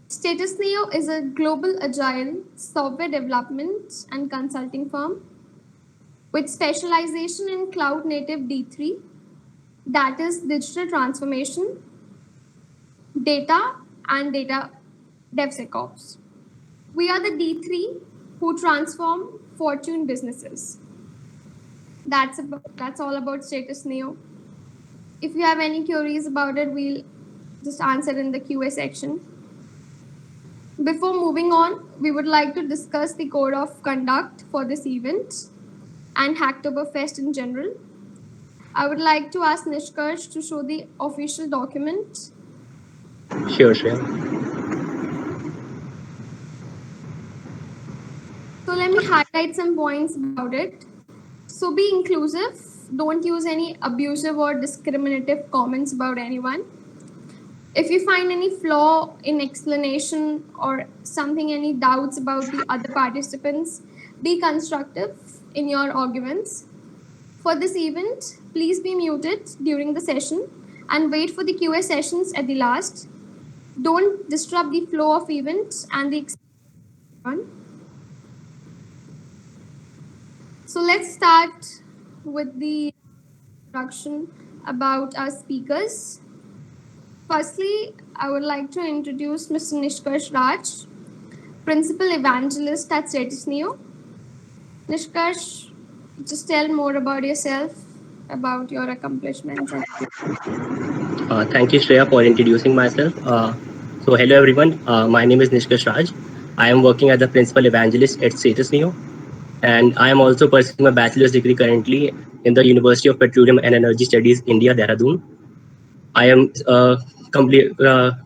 Status Neo is a global agile software development and consulting firm with specialization in cloud native D3, that is digital transformation, data, and data DevSecOps. We are the D3 who transform Fortune businesses. That's all about Status Neo. If you have any queries about it, we'll just answer in the QA section. Before moving on, we would like to discuss the code of conduct for this event and Hacktoberfest in general. I would like to ask Nishkarsh to show the official document. Sure, Shreya. So let me highlight some points about it. So be inclusive. Don't use any abusive or discriminative comments about anyone. If you find any flaw in explanation or something, any doubts about the other participants, be constructive in your arguments. For this event, please be muted during the session and wait for the QA sessions at the last. Don't disrupt the flow of events and the experience. So let's start with the introduction about our speakers. Firstly, I would like to introduce Mr. Nishkarsh Raj, Principal Evangelist at Status Neo. Nishkarsh, just tell more about yourself, about your accomplishments. Thank you, Shreya, for introducing myself. Hello everyone. My name is Nishkash Raj. I am working as a principal evangelist at Status Neo, and I am also pursuing my bachelor's degree currently in the University of Petroleum and Energy Studies, India, Dehradun. I am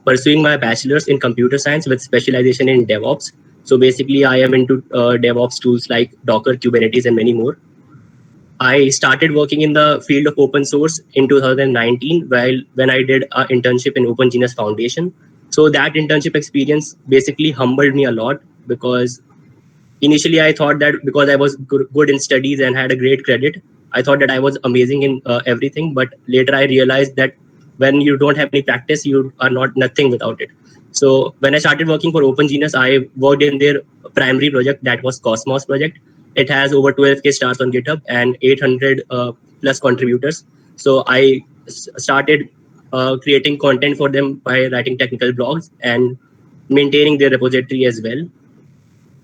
pursuing my bachelor's in computer science with specialization in DevOps. So basically, I am into DevOps tools like Docker, Kubernetes, and many more. I started working in the field of open source in 2019 when I did an internship in Open Genius Foundation. So that internship experience basically humbled me a lot because initially I thought that because I was good in studies and had a great credit, I thought that I was amazing in everything. But later I realized that when you don't have any practice, you are not nothing without it. So when I started working for Open Genius, I worked in their primary project, that was Cosmos project. It has over 12K stars on GitHub and 800 plus contributors. So I started creating content for them by writing technical blogs and maintaining their repository as well.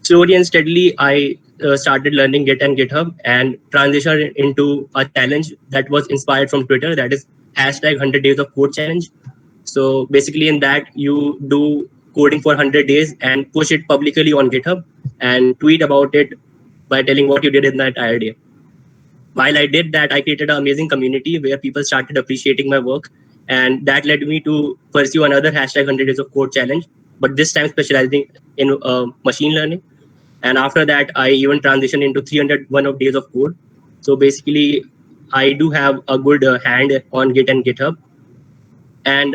Slowly and steadily, I started learning Git and GitHub and transitioned into a challenge that was inspired from Twitter, that is hashtag 100 days of code challenge. So basically in that, you do coding for 100 days and push it publicly on GitHub and tweet about it by telling what you did in that entire day. While I did that, I created an amazing community where people started appreciating my work. And that led me to pursue another hashtag 100 days of code challenge, but this time specializing in machine learning. And after that, I even transitioned into 301 of days of code. So basically, I do have a good hand on Git and GitHub. And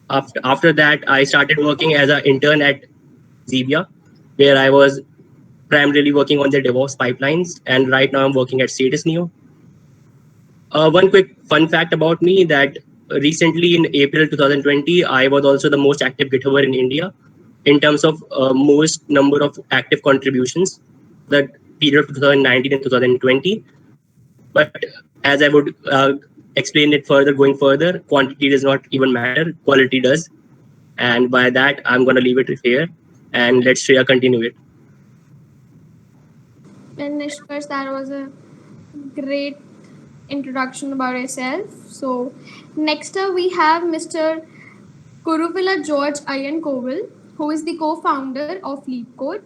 after that, I started working as an intern at Zebia, where I was primarily working on the DevOps pipelines. And right now I'm working at Status Neo. One quick fun fact about me that recently in April 2020, I was also the most active GitHubber in India in terms of most number of active contributions, that period of 2019 and 2020. But as I would explain it further, going further, quantity does not even matter, quality does. And by that, I'm going to leave it here and let Shreya continue it. And Nishkarsh, that was a great introduction about yourself. So next up we have Mr. Kuruvilla George Iyenkovil, who is the co-founder of LeapCode.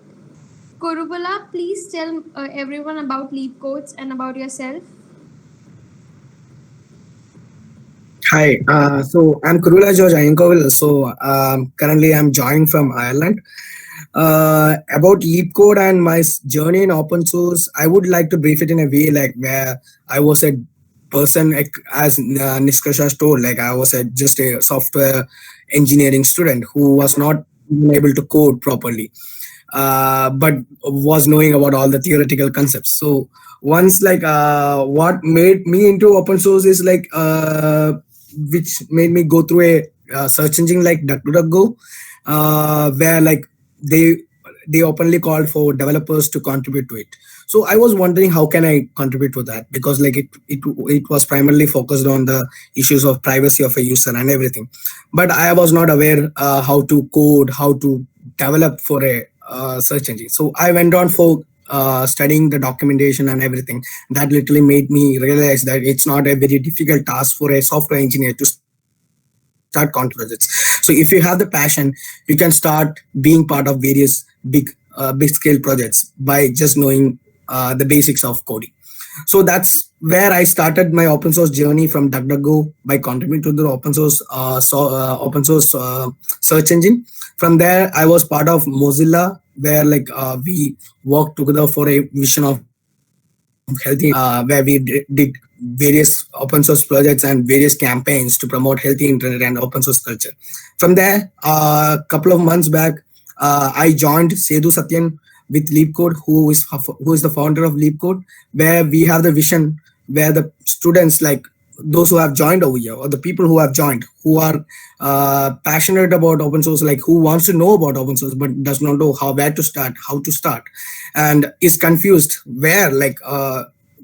Kuruvilla, please tell everyone about LeapCodes and about yourself. Hi, so I'm Kurula George Iyenkovil. So currently I'm joining from Ireland. About LeapCode and my journey in open source, I would like to brief it in a way like where I was a person, like, as Nishkasha told, like I was just a software engineering student who was not even able to code properly, but was knowing about all the theoretical concepts. So once what made me into open source is which made me go through a search engine like DuckDuckGo, where like they they openly called for developers to contribute to it. So I was wondering how can I contribute to that, because like it was primarily focused on the issues of privacy of a user and everything, but I was not aware how to code, how to develop for a search engine. So I went on for studying the documentation and everything. That literally made me realize that it's not a very difficult task for a software engineer to start contributing projects. So if you have the passion, you can start being part of various big scale projects by just knowing the basics of coding. So that's where I started my open source journey from DuckDuckGo by contributing to the open source search engine. From there, I was part of Mozilla, where like we worked together for a vision of healthy internet, where we did various open source projects and various campaigns to promote healthy internet and open source culture. From there, a couple of months back, I joined Sedu Satyan with LeapCode, who is the founder of LeapCode, where we have the vision where the students, like those who have joined over here, or the people who have joined, who are passionate about open source, like who wants to know about open source but does not know where to start, how to start, and is confused where like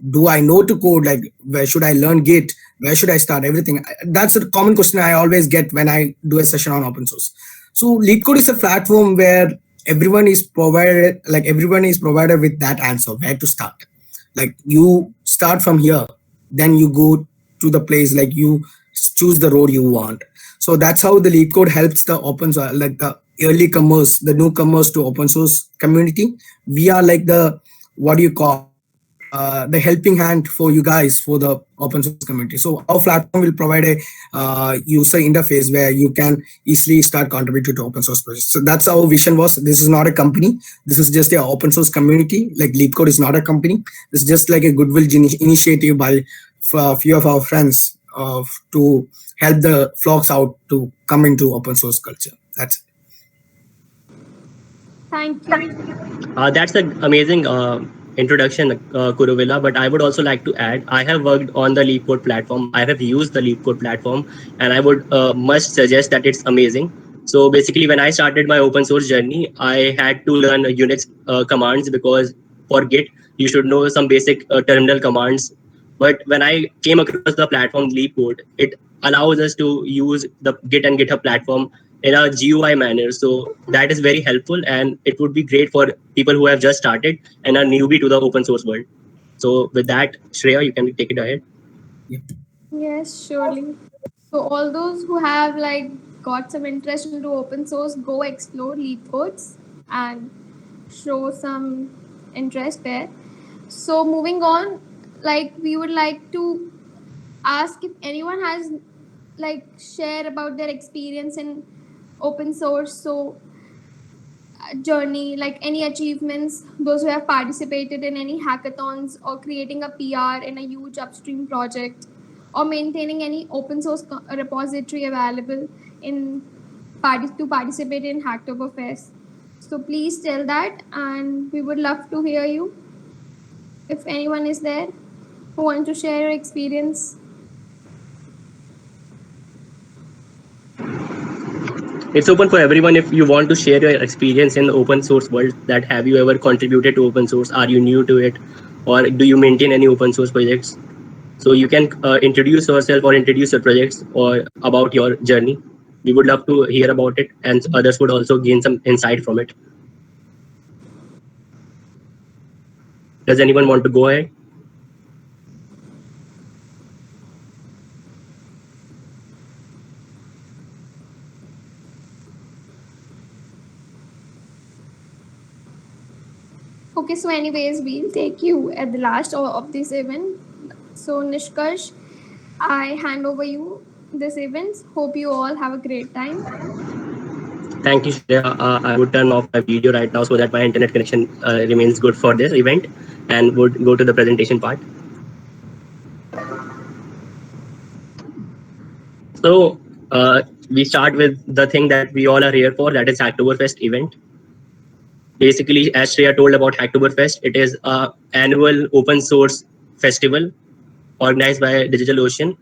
do I know to code, like where should I learn Git, where should I start everything. That's a common question I always get when I do a session on open source. So LeapCode is a platform where everyone is provided with that answer where to start. Like you start from here, then you go to the place, like you choose the road you want. So that's how the LeapCode helps the open source, like the early comers, the newcomers to open source community. We are like the, what do you call, the helping hand for you guys for the open source community. So our platform will provide a user interface where you can easily start contributing to open source projects. So that's our vision was. This is not a company. This is just an open source community. Like LeapCode is not a company. It's just like a goodwill initiative by a few of our friends to help the flocks out to come into open source culture. That's it. Thank you. That's an amazing introduction, Kuruvilla. But I would also like to add, I have worked on the LeapCode platform. I have used the LeapCode platform, and I would must suggest that it's amazing. So basically, when I started my open source journey, I had to learn Unix commands, because for Git, you should know some basic terminal commands. But when I came across the platform LeapCode, it allows us to use the Git and GitHub platform in a GUI manner. So that is very helpful, and it would be great for people who have just started and are newbie to the open source world. So with that, Shreya, you can take it ahead. Yes, surely. So all those who have like got some interest into open source, go explore LeapCodes and show some interest there. So moving on, like we would like to ask if anyone has like share about their experience in open source. So journey, like any achievements, those who have participated in any hackathons or creating a PR in a huge upstream project or maintaining any open source repository available in to participate in Hacktoberfest. So please tell that, and we would love to hear you. If anyone is there who wants to share your experience. It's open for everyone. If you want to share your experience in the open source world, that have you ever contributed to open source? Are you new to it, or do you maintain any open source projects? So you can introduce yourself or introduce your projects or about your journey. We would love to hear about it, and others would also gain some insight from it. Does anyone want to go ahead? Okay, so anyways, we'll take you at the last of this event. So Nishkarsh, I hand over you this event. Hope you all have a great time. Thank you, Shreya. I would turn off my video right now so that my internet connection remains good for this event, and would go to the presentation part. So we start with the thing that we all are here for, that is Hacktoberfest event. Basically, as Shreya told about Hacktoberfest, it is an annual open source festival organized by DigitalOcean.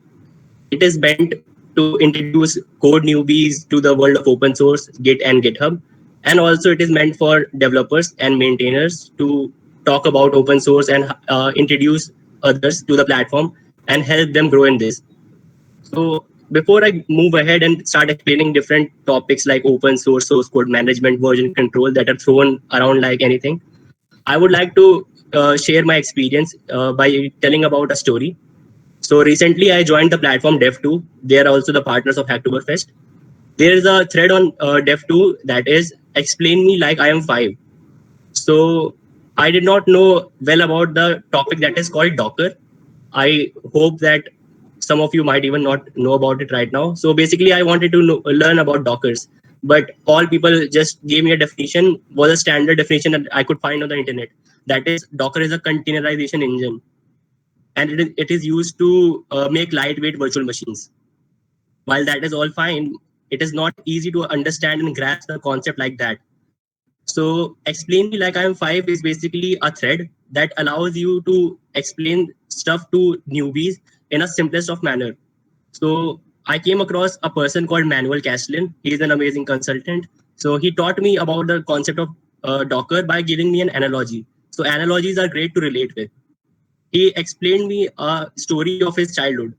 It is meant to introduce code newbies to the world of open source, Git and GitHub. And also it is meant for developers and maintainers to talk about open source and introduce others to the platform and help them grow in this. So before I move ahead and start explaining different topics like open source, source code management, version control that are thrown around like anything, I would like to share my experience by telling about a story. So recently I joined the platform Dev2. They are also the partners of Hacktoberfest. There is a thread on Dev2 that is explain me like I am 5. So I did not know well about the topic that is called Docker. I hope that some of you might even not know about it right now. So basically, I wanted to learn about Dockers, but all people just gave me a definition, was a standard definition that I could find on the internet. That is, Docker is a containerization engine, and it is used to make lightweight virtual machines. While that is all fine, it is not easy to understand and grasp the concept like that. So explain me like I am 5 is basically a thread that allows you to explain stuff to newbies in a simplest of manner. So I came across a person called Manuel Castellan. He is an amazing consultant. So he taught me about the concept of Docker by giving me an analogy. So analogies are great to relate with. He explained me a story of his childhood,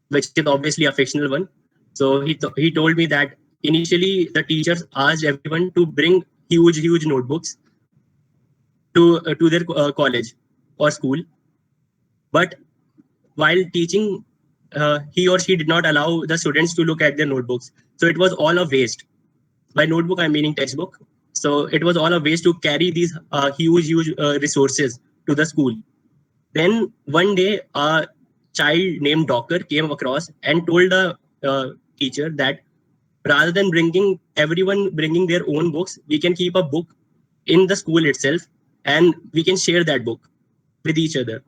which is obviously a fictional one. So he told me that initially the teachers asked everyone to bring huge notebooks to their college or school, but while teaching, he or she did not allow the students to look at their notebooks. So it was all a waste. By notebook, I'm meaning textbook. So it was all a waste to carry these huge resources to the school. Then one day, a child named Docker came across and told the teacher that rather than everyone bringing their own books, we can keep a book in the school itself and we can share that book with each other.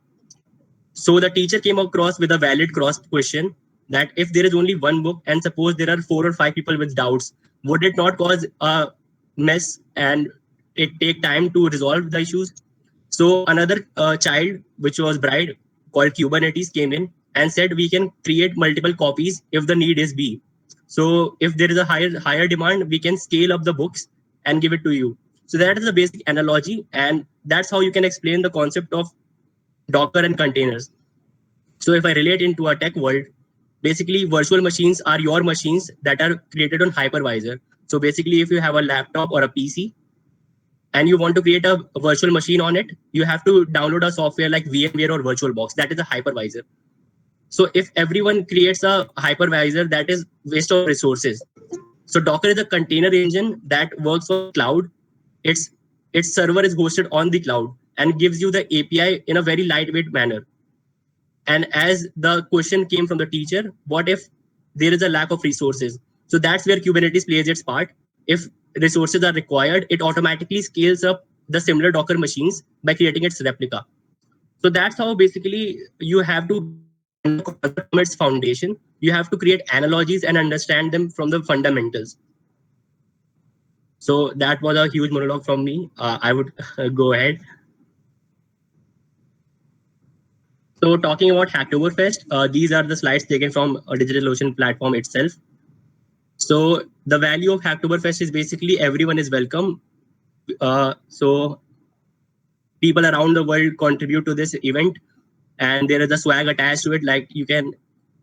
So the teacher came across with a valid cross question that if there is only one book and suppose there are 4 or 5 people with doubts, would it not cause a mess and it take time to resolve the issues? So another child, which was bright, called Kubernetes, came in and said we can create multiple copies if the need is be. So if there is a higher demand, we can scale up the books and give it to you. So that is the basic analogy, and that's how you can explain the concept of Docker and containers. So if I relate into a tech world, basically virtual machines are your machines that are created on hypervisor. So basically, if you have a laptop or a PC and you want to create a virtual machine on it, you have to download a software like VMware or VirtualBox. That is a hypervisor. So if everyone creates a hypervisor, that is waste of resources. So Docker is a container engine that works on cloud. Its server is hosted on the cloud and gives you the API in a very lightweight manner. And as the question came from the teacher, what if there is a lack of resources? So that's where Kubernetes plays its part. If resources are required, it automatically scales up the similar Docker machines by creating its replica. So that's how basically you have to from its foundation. You have to create analogies and understand them from the fundamentals. So that was a huge monologue from me. I would go ahead. So talking about Hacktoberfest, these are the slides taken from a DigitalOcean platform itself. So the value of Hacktoberfest is basically everyone is welcome. So people around the world contribute to this event, and there is a swag attached to it. Like you can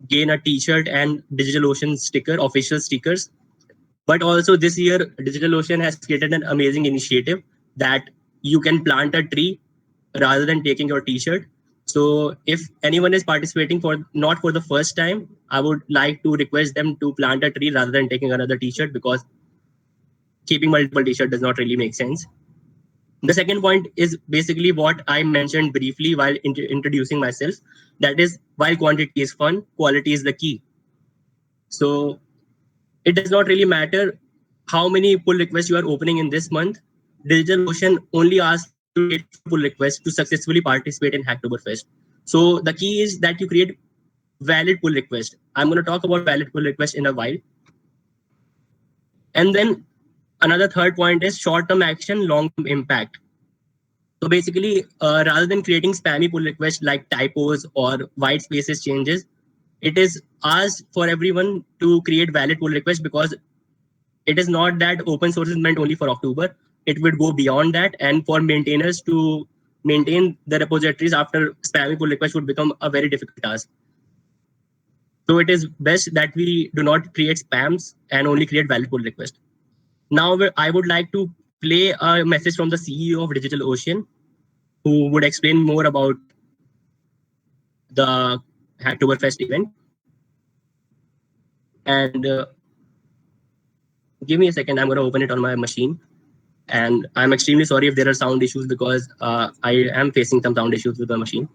gain a T-shirt and DigitalOcean sticker, official stickers. But also this year, DigitalOcean has created an amazing initiative that you can plant a tree rather than taking your T-shirt. So if anyone is participating not for the first time, I would like to request them to plant a tree rather than taking another T-shirt, because keeping multiple T-shirts does not really make sense. The second point is basically what I mentioned briefly while introducing myself. That is, while quantity is fun, quality is the key. So it does not really matter how many pull requests you are opening in this month. DigitalOcean only asks to get pull requests to successfully participate in Hacktoberfest. So the key is that you create valid pull request. I'm going to talk about valid pull request in a while. And then another third point is short-term action, long-term impact. So basically, rather than creating spammy pull requests like typos or white spaces changes, it is asked for everyone to create valid pull requests, because it is not that open source is meant only for October. It would go beyond that, and for maintainers to maintain the repositories after spamming pull requests would become a very difficult task. So it is best that we do not create spams and only create valid pull requests. Now I would like to play a message from the CEO of DigitalOcean, who would explain more about the Hacktoberfest event. And give me a second, I'm going to open it on my machine. And I'm extremely sorry if there are sound issues, because I am facing some sound issues with the machine.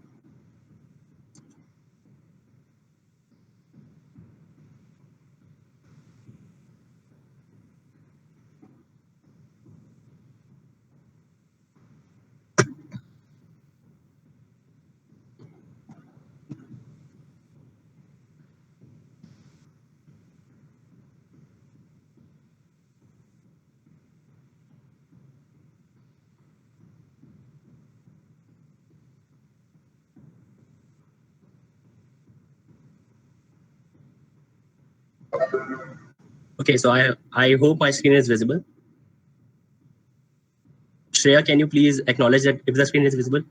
Okay, so I hope my screen is visible. Shreya, can you please acknowledge that if the screen is visible?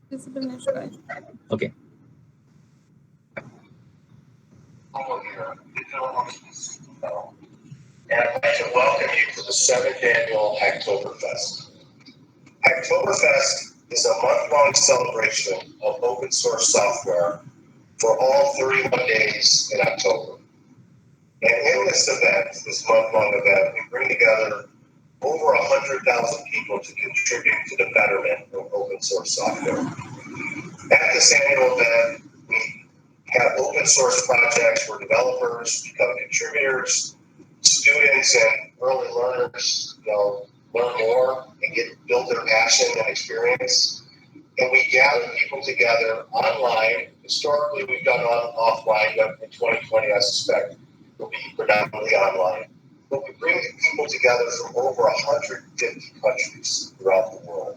Visible, Nishka. Okay. And I'd like to welcome you to the 7th annual Hacktoberfest. Hacktoberfest is a month-long celebration of open source software for all 31 days in October. And in this event, this month-long event, we bring together over 100,000 people to contribute to the betterment of open source software. At this annual event, we have open source projects where developers become contributors, students and early learners, learn more and build their passion and experience. And we gather people together online. Historically, we've done offline, but in 2020, I suspect will be predominantly online. But we bring people together from over 150 countries throughout the world.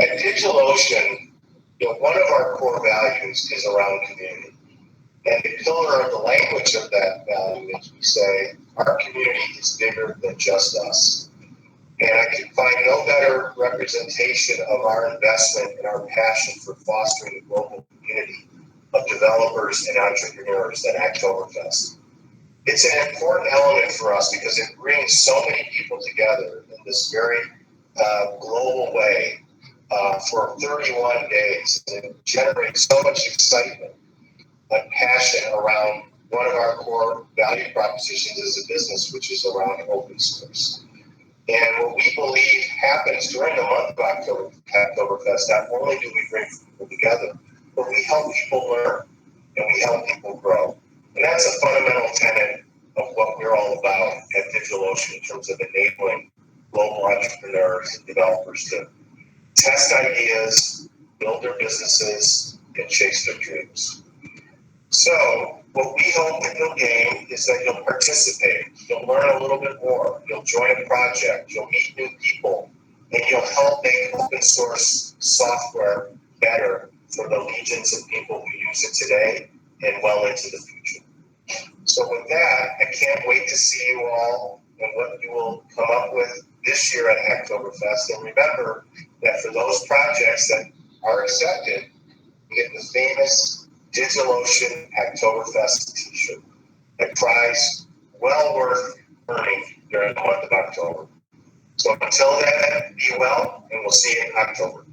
At DigitalOcean, one of our core values is around community. And the pillar of the language of that value is we say, our community is bigger than just us. And I can find no better representation of our investment and our passion for fostering a global community of developers and entrepreneurs than Hacktoberfest. It's an important element for us because it brings so many people together in this very global way for 31 days, and it generates so much excitement and passion around one of our core value propositions as a business, which is around open source. And what we believe happens during the month of Hacktoberfest, not only do we bring people together, but we help people learn and we help people grow. And that's a fundamental tenet of what we're all about at DigitalOcean in terms of enabling global entrepreneurs and developers to test ideas, build their businesses, and chase their dreams. So what we hope that you'll gain is that you'll participate, you'll learn a little bit more, you'll join a project, you'll meet new people, and you'll help make open source software better for the legions of people who use it today and well into the future. So with that, I can't wait to see you all and what you will come up with this year at Hacktoberfest. And remember that for those projects that are accepted, you get the famous DigitalOcean Hacktoberfest t-shirt, a prize well worth earning during the month of October. So until then, be well, and we'll see you in October.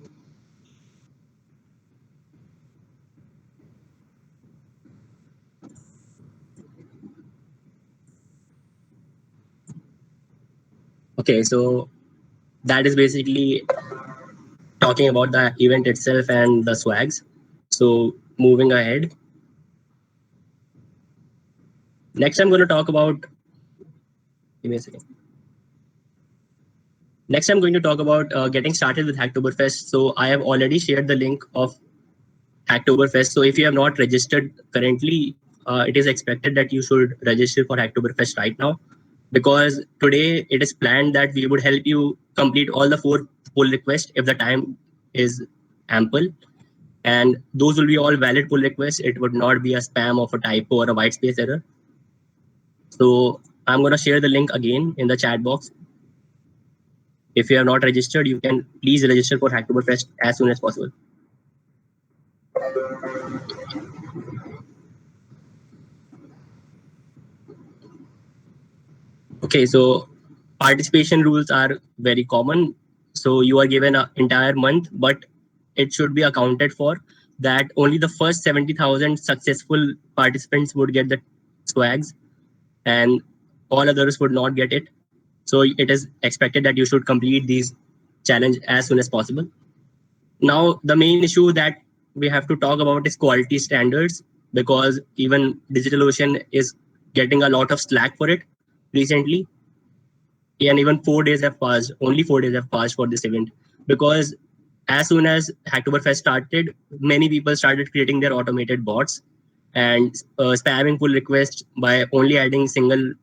Okay, so that is basically talking about the event itself and the swags. So moving ahead. Next, I'm going to talk about, give me a second. Next, I'm going to talk about getting started with Hacktoberfest. So I have already shared the link of Hacktoberfest. So if you have not registered currently, it is expected that you should register for Hacktoberfest right now, because today it is planned that we would help you complete all the 4 pull requests if the time is ample. And those will be all valid pull requests. It would not be a spam of a typo or a white space error. So I'm going to share the link again in the chat box. If you have not registered, you can please register for Hacktoberfest as soon as possible. Okay, so participation rules are very common. So you are given an entire month, but it should be accounted for that only the first 70,000 successful participants would get the swags and all others would not get it. So it is expected that you should complete these challenge as soon as possible. Now, the main issue that we have to talk about is quality standards, because even DigitalOcean is getting a lot of slack for it recently. And even 4 days have passed, only 4 days have passed for this event, because as soon as Hacktoberfest started, many people started creating their automated bots and spamming pull requests by only adding single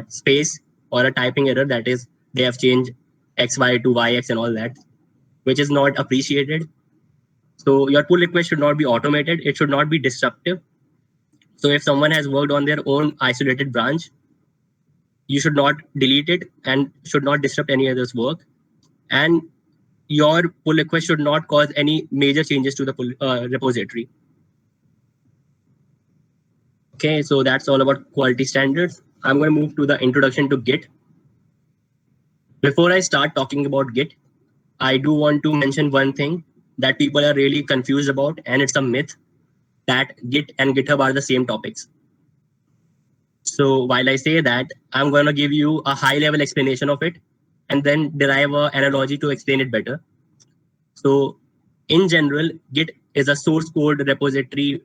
space or a typing error, that is, they have changed XY to YX and all that, which is not appreciated. So your pull request should not be automated. It should not be disruptive. So if someone has worked on their own isolated branch, you should not delete it and should not disrupt any other's work. And your pull request should not cause any major changes to the pull, repository. Okay, so that's all about quality standards. I'm going to move to the introduction to Git. Before I start talking about Git, I do want to mention one thing that people are really confused about, and it's a myth that Git and GitHub are the same topics. So while I say that, I'm going to give you a high level explanation of it and then derive an analogy to explain it better. So in general, Git is a source code repository.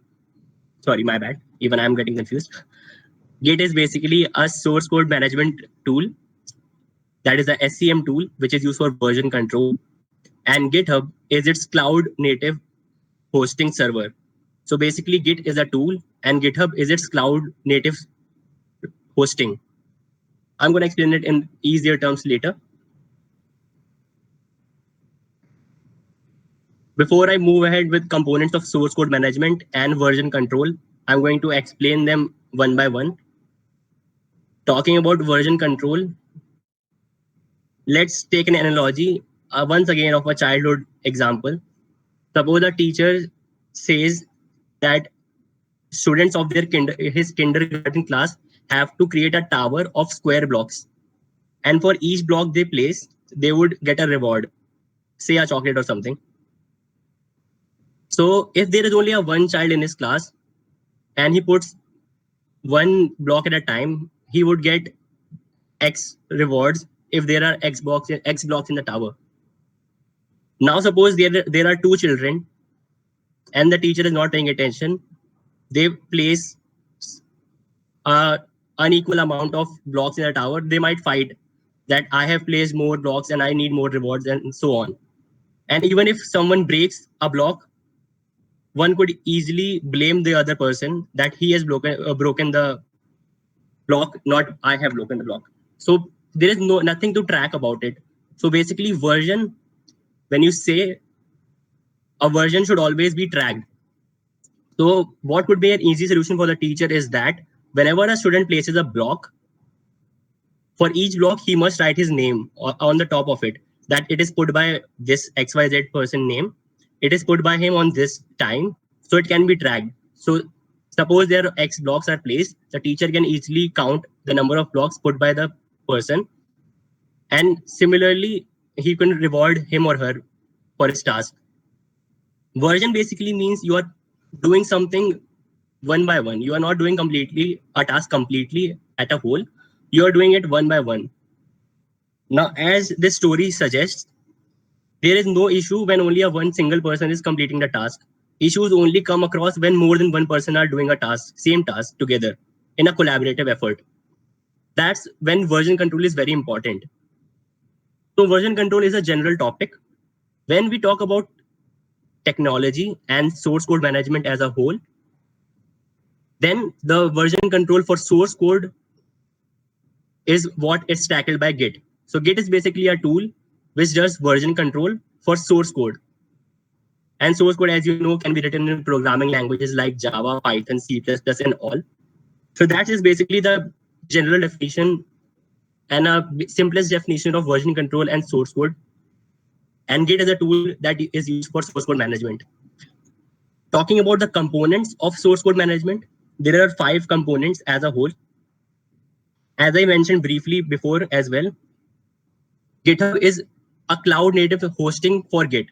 Sorry, my bad. Even I'm getting confused. Git is basically a source code management tool. That is a SCM tool, which is used for version control. And GitHub is its cloud native hosting server. So basically, Git is a tool and GitHub is its cloud native hosting. I'm going to explain it in easier terms later. Before I move ahead with components of source code management and version control, I'm going to explain them one by one. Talking about version control, let's take an analogy once again of a childhood example. Suppose a teacher says that students of his kindergarten class have to create a tower of square blocks, and for each block they place, they would get a reward, say a chocolate or something. So if there is only a one child in his class and he puts one block at a time, he would get X rewards if there are X blocks in the tower. Now suppose there are two children and the teacher is not paying attention. They place a unequal amount of blocks in a tower. They might fight that I have placed more blocks and I need more rewards and so on. And even if someone breaks a block, one could easily blame the other person that he has broken the block, not I have broken the block. So there is nothing to track about it. So basically, version, when you say a version should always be tracked. So what would be an easy solution for the teacher is that whenever a student places a block, for each block, he must write his name on the top of it, that it is put by this XYZ person name. It is put by him on this time, so it can be tracked. So suppose there are X blocks are placed, the teacher can easily count the number of blocks put by the person. And similarly, he can reward him or her for his task. Version basically means you are doing something one by one. You are not doing a task completely at a whole. You are doing it one by one. Now, as this story suggests, there is no issue when only one single person is completing the task. Issues only come across when more than one person are doing same task together in a collaborative effort. That's when version control is very important. So version control is a general topic. When we talk about technology and source code management as a whole, then the version control for source code is what is tackled by Git. So Git is basically a tool which does version control for source code. And source code, as you know, can be written in programming languages like Java, Python, C++, and all. So that is basically the general definition and a simplest definition of version control and source code. And Git is a tool that is used for source code management. Talking about the components of source code management, there are 5 components as a whole. As I mentioned briefly before as well, GitHub is a cloud native hosting for Git.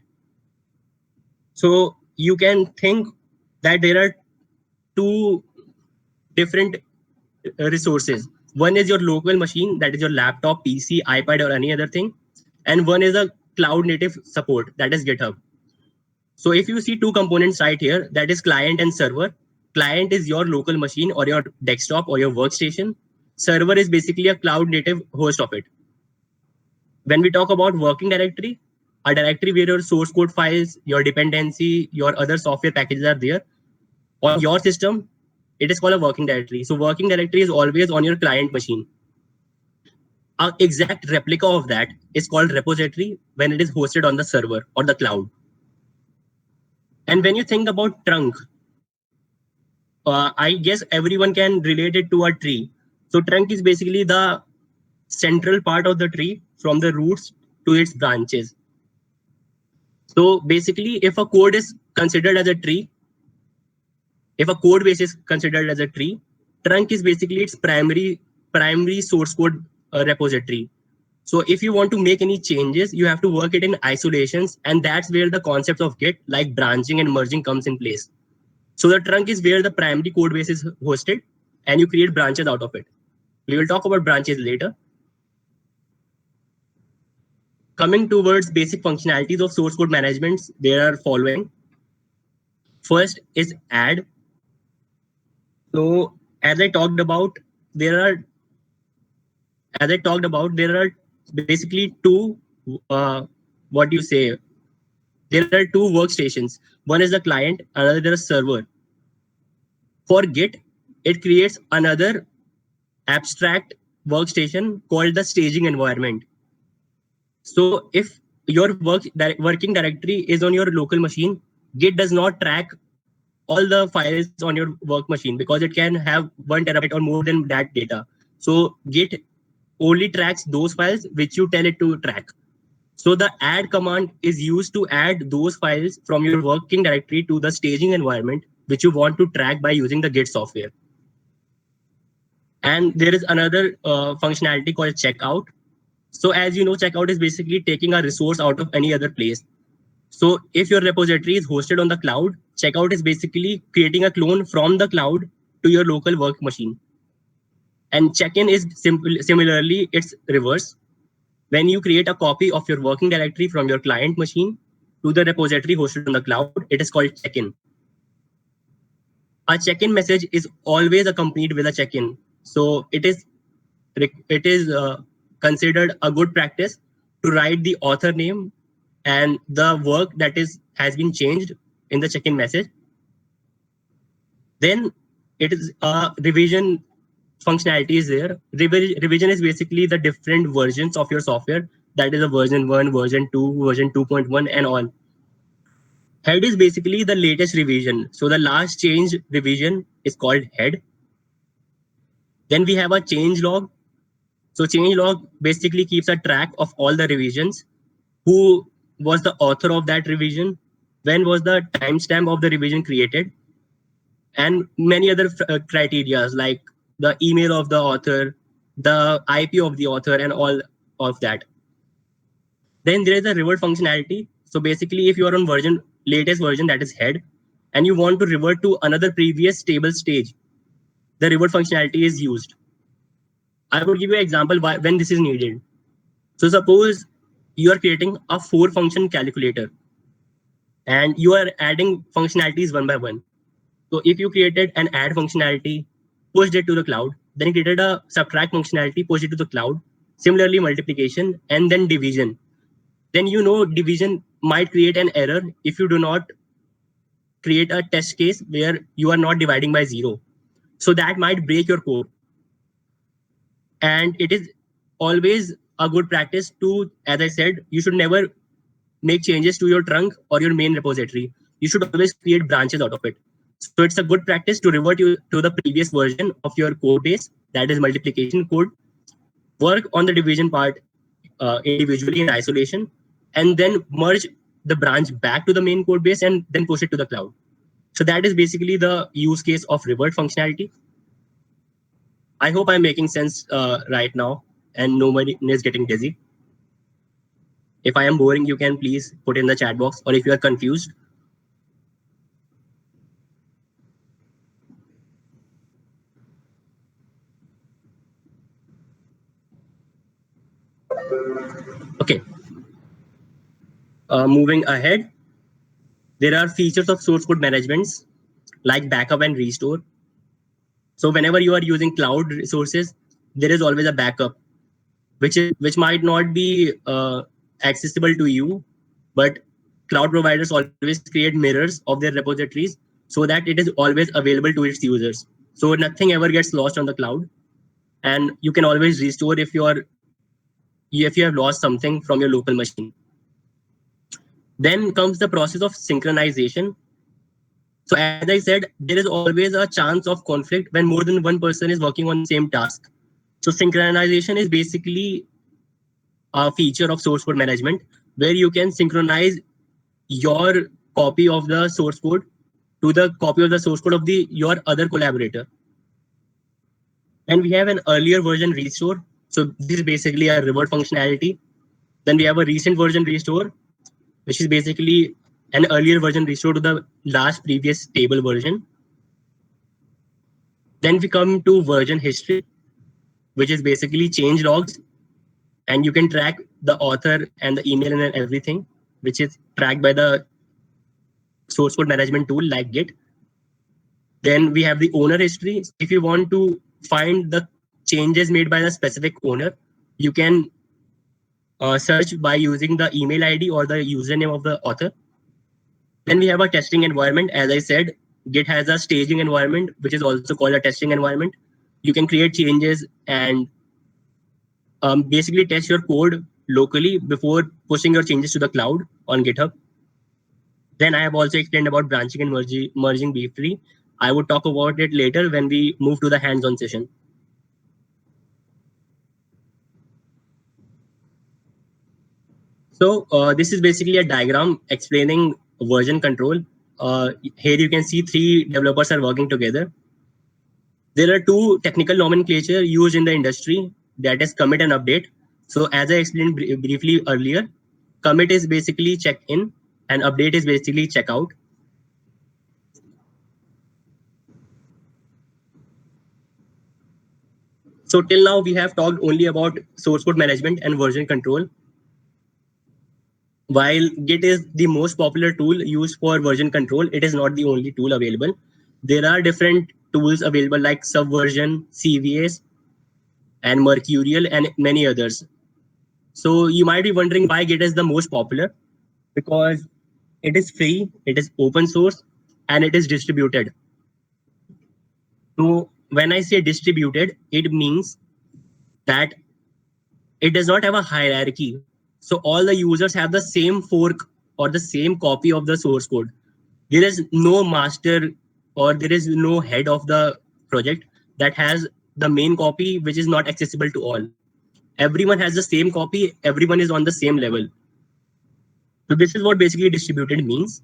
So you can think that there are 2 different resources. One is your local machine, that is your laptop, PC, iPad, or any other thing. And one is a cloud native support, that is GitHub. So if you see 2 components right here, that is client and server. Client is your local machine or your desktop or your workstation. Server is basically a cloud native host of it. When we talk about working directory, a directory where your source code files, your dependency, your other software packages are there. On your system, it is called a working directory. So working directory is always on your client machine. An exact replica of that is called repository when it is hosted on the server or the cloud. And when you think about trunk, I guess everyone can relate it to a tree. So trunk is basically the central part of the tree from the roots to its branches. So basically, if a code is considered as a tree, if a code base is considered as a tree, trunk is basically its primary source code repository. So if you want to make any changes, you have to work it in isolations, and that's where the concept of Git, like branching and merging, comes in place. So the trunk is where the primary code base is hosted, and you create branches out of it. We will talk about branches later. Coming towards basic functionalities of source code management, there are following. First is add. So as I talked about, there are basically 2 what do you say? There are 2 workstations. One is the client, another is server. For Git, it creates another abstract workstation called the staging environment. So if your working directory is on your local machine, Git does not track all the files on your work machine because it can have 1 terabyte or more than that data. So Git only tracks those files which you tell it to track. So the add command is used to add those files from your working directory to the staging environment, which you want to track by using the Git software. And there is another functionality called checkout. So as you know, checkout is basically taking a resource out of any other place. So if your repository is hosted on the cloud, checkout is basically creating a clone from the cloud to your local work machine. And check-in is similarly, it's reverse. When you create a copy of your working directory from your client machine to the repository hosted on the cloud, it is called check-in. A check-in message is always accompanied with a check-in. So it is considered a good practice to write the author name and the work that has been changed in the check-in message. Then it is a revision functionality is there. Revision is basically the different versions of your software. That is a version 1, version 2, version 2.1, and all. Head is basically the latest revision. So the last change revision is called head. Then we have a change log. So change log basically keeps a track of all the revisions. Who was the author of that revision? When was the timestamp of the revision created? And many other criteria like the email of the author, the IP of the author, and all of that. Then there is a revert functionality. So basically, if you are on latest version, that is head, and you want to revert to another previous stable stage, the revert functionality is used. I would give you an example when this is needed. So suppose you are creating a 4-function calculator and you are adding functionalities one by one. So if you created an add functionality, pushed it to the cloud, then you created a subtract functionality, pushed it to the cloud, similarly multiplication, and then division. Then you know division might create an error if you do not create a test case where you are not dividing by 0. So that might break your code. And it is always a good practice to, as I said, you should never make changes to your trunk or your main repository, you should always create branches out of it. So it's a good practice to revert you to the previous version of your code base, that is multiplication code, work on the division part individually in isolation, and then merge the branch back to the main code base and then push it to the cloud. So that is basically the use case of revert functionality. I hope I'm making sense right now and nobody is getting dizzy. If I am boring, you can please put in the chat box, or if you are confused. Okay. Moving ahead, there are features of source code managements like backup and restore. So whenever you are using cloud resources, there is always a backup, which might not be accessible to you, but cloud providers always create mirrors of their repositories so that it is always available to its users. So nothing ever gets lost on the cloud, and you can always restore if you have lost something from your local machine. Then comes the process of synchronization. So as I said, there is always a chance of conflict when more than one person is working on the same task. So synchronization is basically a feature of source code management where you can synchronize your copy of the source code to the copy of the source code of your other collaborator. And we have an earlier version restore. So this is basically a revert functionality. Then we have a recent version restore, which is basically an earlier version restore to the last previous stable version. Then we come to version history, which is basically change logs. And you can track the author and the email and everything, which is tracked by the source code management tool like Git. Then we have the owner history. If you want to find the changes made by the specific owner, you can search by using the email ID or the username of the author. Then we have a testing environment. As I said, Git has a staging environment, which is also called a testing environment. You can create changes and basically test your code locally before pushing your changes to the cloud on GitHub. Then I have also explained about branching and merging briefly. I would talk about it later when we move to the hands-on session. So this is basically a diagram explaining version control. Here you can see 3 developers are working together. There are 2 technical nomenclature used in the industry, that is commit and update. So as I explained briefly earlier, commit is basically check in and update is basically check out. So till now we have talked only about source code management and version control. While Git is the most popular tool used for version control, it is not the only tool available. There are different tools available like Subversion, CVS, and Mercurial, and many others. So you might be wondering why Git is the most popular, because it is free, it is open source, and it is distributed. So when I say distributed, it means that it does not have a hierarchy. So all the users have the same fork or the same copy of the source code. There is no master or there is no head of the project that has the main copy, which is not accessible to all. Everyone has the same copy. Everyone is on the same level. So this is what basically distributed means.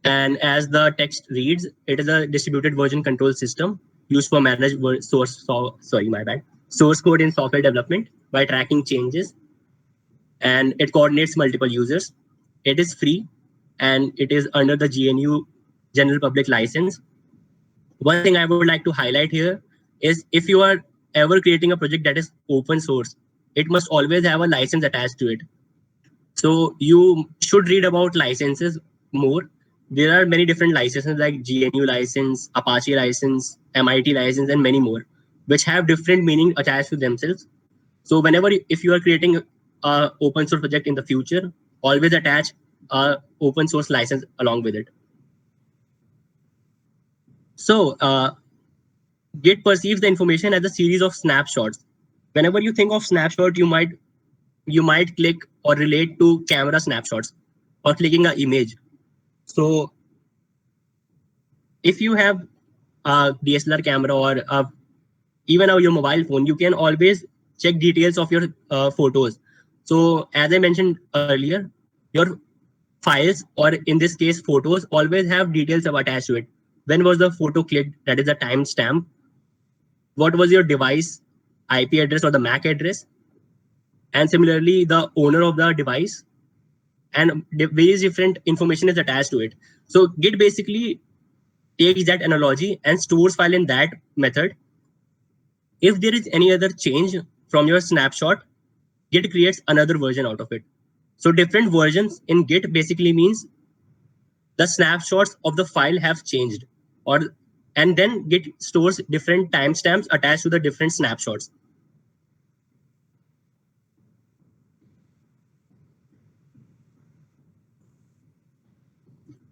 And as the text reads, it is a distributed version control system used for manage source code in software development by tracking changes, and it coordinates multiple users. It is free and it is under the GNU General Public License. One thing I would like to highlight here is if you are ever creating a project that is open source, it must always have a license attached to it. So you should read about licenses more. There are many different licenses like GNU license, Apache license, MIT license, and many more, which have different meaning attached to themselves. So whenever, if you are creating a open source project in the future, always attach a open source license along with it. So Git perceives the information as a series of snapshots. Whenever you think of snapshot, you might click or relate to camera snapshots or clicking an image. So if you have a DSLR camera or even your mobile phone, you can always check details of your photos. So as I mentioned earlier, your files, or in this case photos, always have details attached to it. When was the photo clicked? That is the timestamp. What was your device IP address or the MAC address? And similarly, the owner of the device, and various different information is attached to it. So Git basically takes that analogy and stores file in that method. If there is any other change from your snapshot, Git creates another version out of it. So different versions in Git basically means the snapshots of the file have changed, or and then Git stores different timestamps attached to the different snapshots.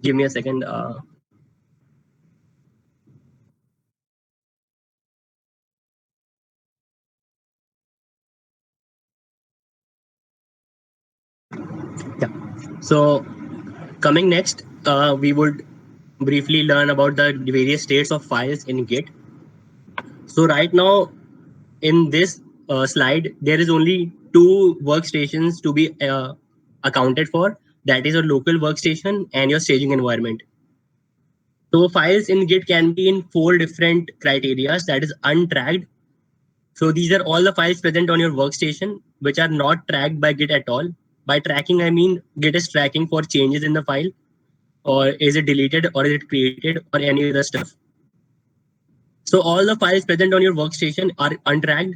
Give me a second. Yeah. So coming next, we would briefly learn about the various states of files in Git. So right now in this slide, there is only two workstations to be accounted for. That is your local workstation and your staging environment. So files in Git can be in 4 different criteria. That is untracked. So these are all the files present on your workstation which are not tracked by Git at all. By tracking, I mean Git is tracking for changes in the file, or is it deleted, or is it created, or any other stuff. So all the files present on your workstation are untracked.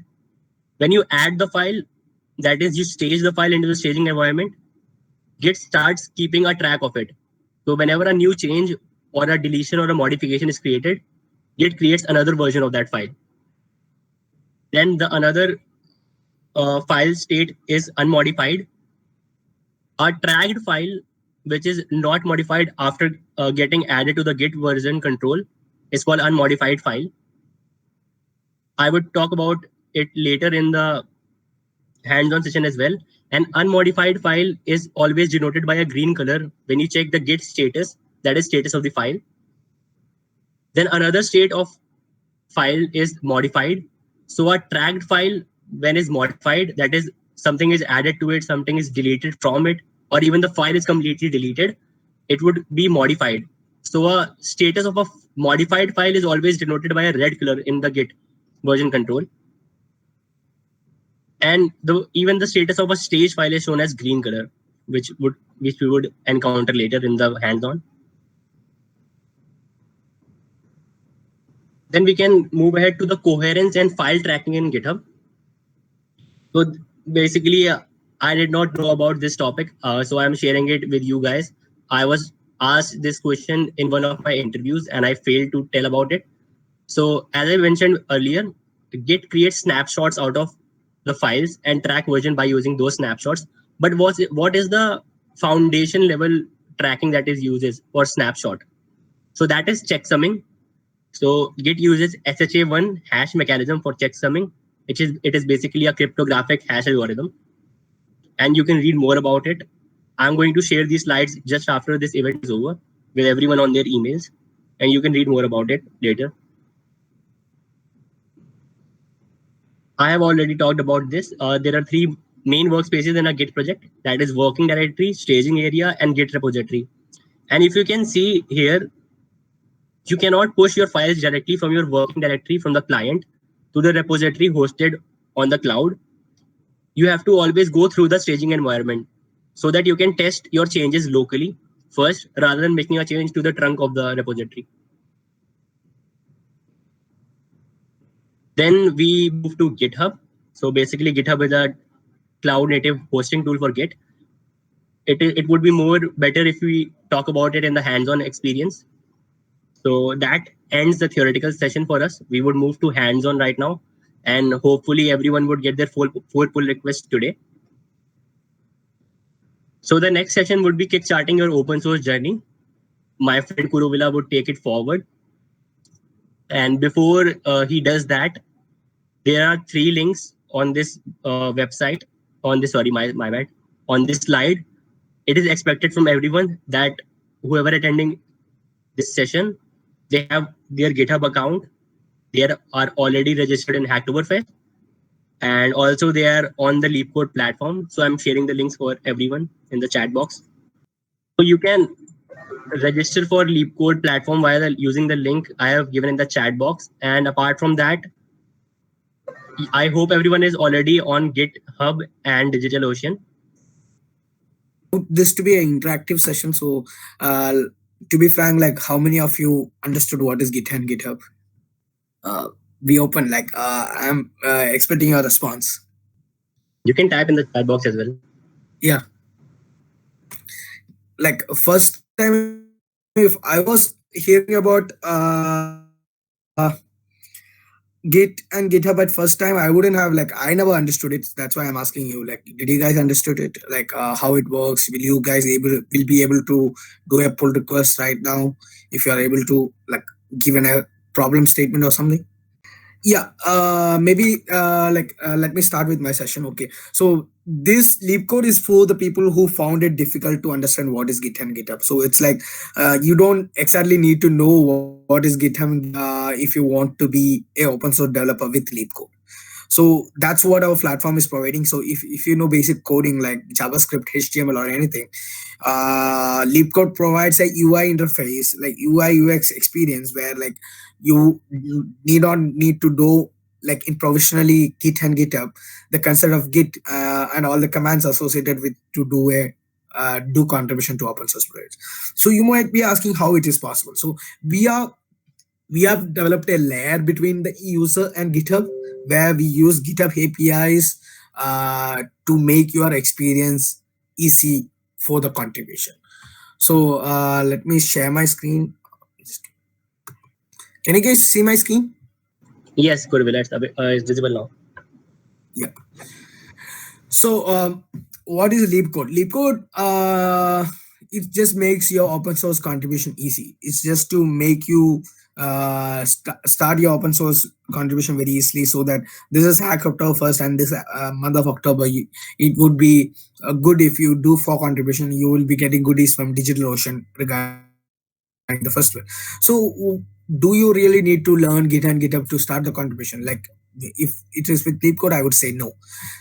When you add the file, that is, you stage the file into the staging environment, Git starts keeping a track of it. So whenever a new change or a deletion or a modification is created, Git creates another version of that file. Then the another file state is unmodified. A tracked file which is not modified after getting added to the Git version control is called unmodified file. I would talk about it later in the hands-on session as well. An unmodified file is always denoted by a green color when you check the Git status, that is status of the file. Then another state of file is modified. So a tracked file, when is modified, that is something is added to it, something is deleted from it, or even the file is completely deleted, it would be modified. So a status of a modified file is always denoted by a red color in the Git version control. And even the status of a stage file is shown as green color, which we would encounter later in the hands-on. Then we can move ahead to the coherence and file tracking in GitHub. So basically, I did not know about this topic, so I'm sharing it with you guys. I was asked this question in one of my interviews, and I failed to tell about it. So as I mentioned earlier, Git creates snapshots out of the files and track version by using those snapshots. But what is the foundation level tracking that is uses for snapshot? So that is checksumming. So Git uses SHA-1 hash mechanism for checksumming, it is basically a cryptographic hash algorithm. And you can read more about it. I'm going to share these slides just after this event is over with everyone on their emails, and you can read more about it later. I have already talked about this. There are 3 main workspaces in a Git project, that is working directory, staging area, and Git repository. And if you can see here, you cannot push your files directly from your working directory from the client to the repository hosted on the cloud. You have to always go through the staging environment so that you can test your changes locally first rather than making a change to the trunk of the repository. Then we move to GitHub. So basically GitHub is a cloud native hosting tool for Git. It would be more better if we talk about it in the hands-on experience. So that ends the theoretical session for us. We would move to hands-on right now, and hopefully everyone would get their full pull request today. So the next session would be kickstarting your open source journey. My friend Kuruvilla would take it forward. And before he does that, there are 3 links on this website, on this, sorry, my bad, on this slide, it is expected from everyone that whoever attending this session, they have their GitHub account. They are already registered in Hacktoberfest, and also they are on the LeapCode platform. So I'm sharing the links for everyone in the chat box. So you can register for LeapCode platform using the link I have given in the chat box. And apart from that, I hope everyone is already on GitHub and DigitalOcean. This to be an interactive session. So to be frank, like how many of you understood what is Git and GitHub? Be open. Like I'm expecting your response. You can type in the chat box as well. Yeah. Like first time, if I was hearing about Git and GitHub at first time, I wouldn't have, like, I never understood it. That's why I'm asking you, like, did you guys understood it? Like how it works? Will you guys will be able to do a pull request right now if you are able to, like, given a problem statement or something? Yeah, maybe let me start with my session. Okay, so this LeapCode is for the people who found it difficult to understand what is Git and GitHub. So it's like you don't exactly need to know what is GitHub if you want to be a open source developer with LeapCode. So that's what our platform is providing. So if you know basic coding like JavaScript, HTML, or anything, LeapCode provides a UI interface, like UI UX experience, where like you need to do, like in professionally Git and GitHub, the concept of Git and all the commands associated with to do contribution to open source projects. So you might be asking how it is possible. So we have developed a layer between the user and GitHub, where we use GitHub APIs to make your experience easy for the contribution. So let me share my screen. Can you guys see my screen? Yes, Gurvil, it's visible now. Yeah. So what is LeapCode? LeapCode, it just makes your open source contribution easy. It's just to make you start your open source contribution very easily, so that this is Hack October 1st, and this month of October, it would be good if you do for contribution. You will be getting goodies from DigitalOcean regarding the first one. So do you really need to learn Git and GitHub to start the contribution? Like if it is with LeapCode, I would say no.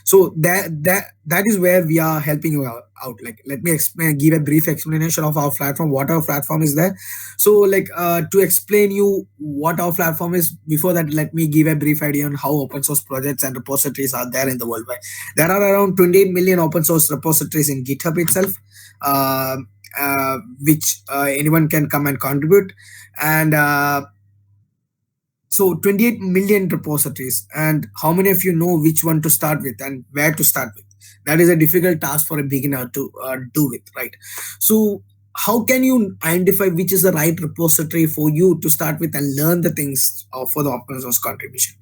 So that is where we are helping you out. Like, let me give a brief explanation of our platform, what our platform is there. So like to explain you what our platform is, before that, let me give a brief idea on how open source projects and repositories are there in the world. There are around 28 million open source repositories in GitHub itself, which anyone can come and contribute. And so 28 million repositories, and how many of you know which one to start with and where to start with? That is a difficult task for a beginner to do with, right? So how can you identify which is the right repository for you to start with and learn the things for the open source contribution?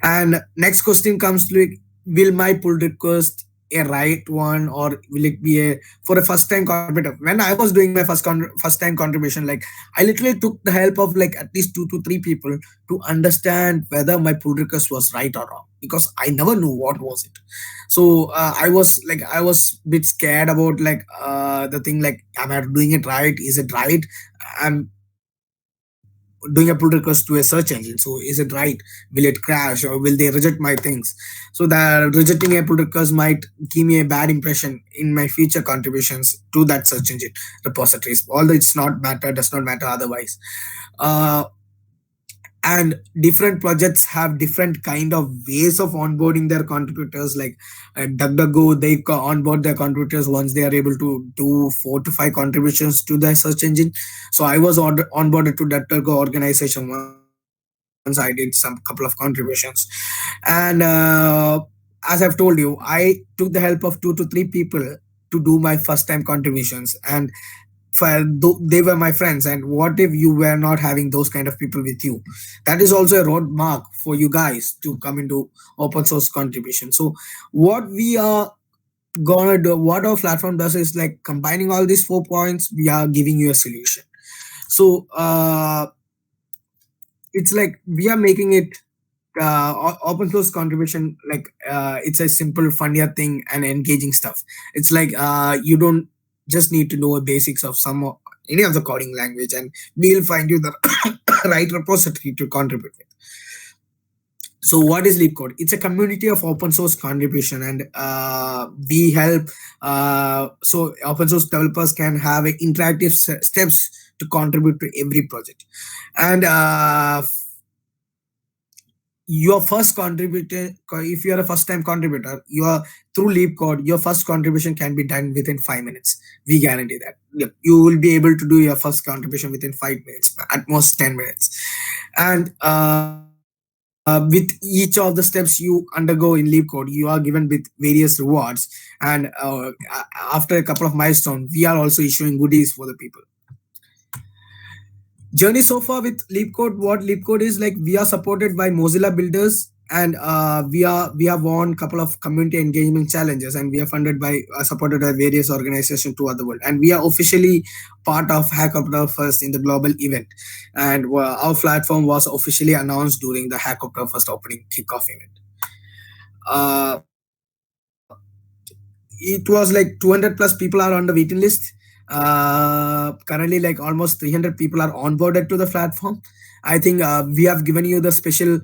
And next question comes to, like, will my pull request a right one, or will it be for a first time contributor? When I was doing my first time contribution, like I literally took the help of like at least 2 to 3 people to understand whether my pull request was right or wrong, because I never knew what was it. So I was a bit scared about like the thing, like, am I doing it right? Is it right? I'm doing a pull request to a search engine, so is it right? Will it crash, or will they reject my things? So that rejecting a pull request might give me a bad impression in my future contributions to that search engine repositories, although does not matter otherwise. And different projects have different kind of ways of onboarding their contributors. Like DuckDuckGo, they onboard their contributors once they are able to do 4 to 5 contributions to their search engine. So I was onboarded to DuckDuckGo organization once I did some couple of contributions. And as I've told you, I took the help of 2 to 3 people to do my first time contributions, and they were my friends. And what if you were not having those kind of people with you? That is also a roadmark for you guys to come into open source contribution. So what we are gonna do, what our platform does, is like combining all these 4 points, we are giving you a solution. So it's like we are making it open source contribution, like it's a simple funnier thing and engaging stuff. It's like you don't just need to know the basics of any of the coding language, and we'll find you the right repository to contribute with. So what is LeapCode? It's a community of open source contribution, and we help so open source developers can have interactive steps to contribute to every project. And your first contributor, if you are a first time contributor, you are through LeapCode, your first contribution can be done within 5 minutes. We guarantee that. Yep, you will be able to do your first contribution within 5 minutes, at most 10 minutes. And with each of the steps you undergo in LeapCode, you are given with various rewards. And after a couple of milestones, we are also issuing goodies for the people. Journey so far with LeapCode. What LeapCode is like, we are supported by Mozilla builders, and we have won a couple of community engagement challenges, and we are funded by supported by various organizations throughout the world, and we are officially part of Hacktoberfest in the global event, and our platform was officially announced during the Hacktoberfest opening kickoff event. It was like 200 plus people are on the waiting list. Currently, like almost 300 people are onboarded to the platform. I think we have given you the special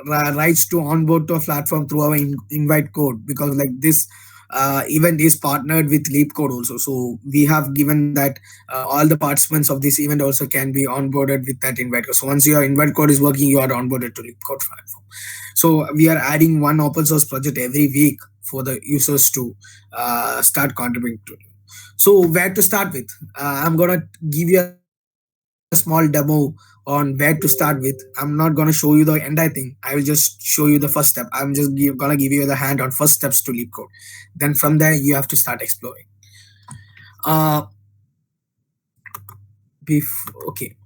rights to onboard to a platform through our invite code, because like this event is partnered with LeapCode also. So we have given that all the participants of this event also can be onboarded with that invite code. So once your invite code is working, you are onboarded to LeapCode platform. So we are adding one open source project every week for the users to start contributing to. So where to start with? I'm gonna give you a small demo on where to start with. I'm not gonna show you the entire thing. I will just show you the first step. I'm just gonna give you the hand on first steps to LeapCode. Then from there you have to start exploring. Okay.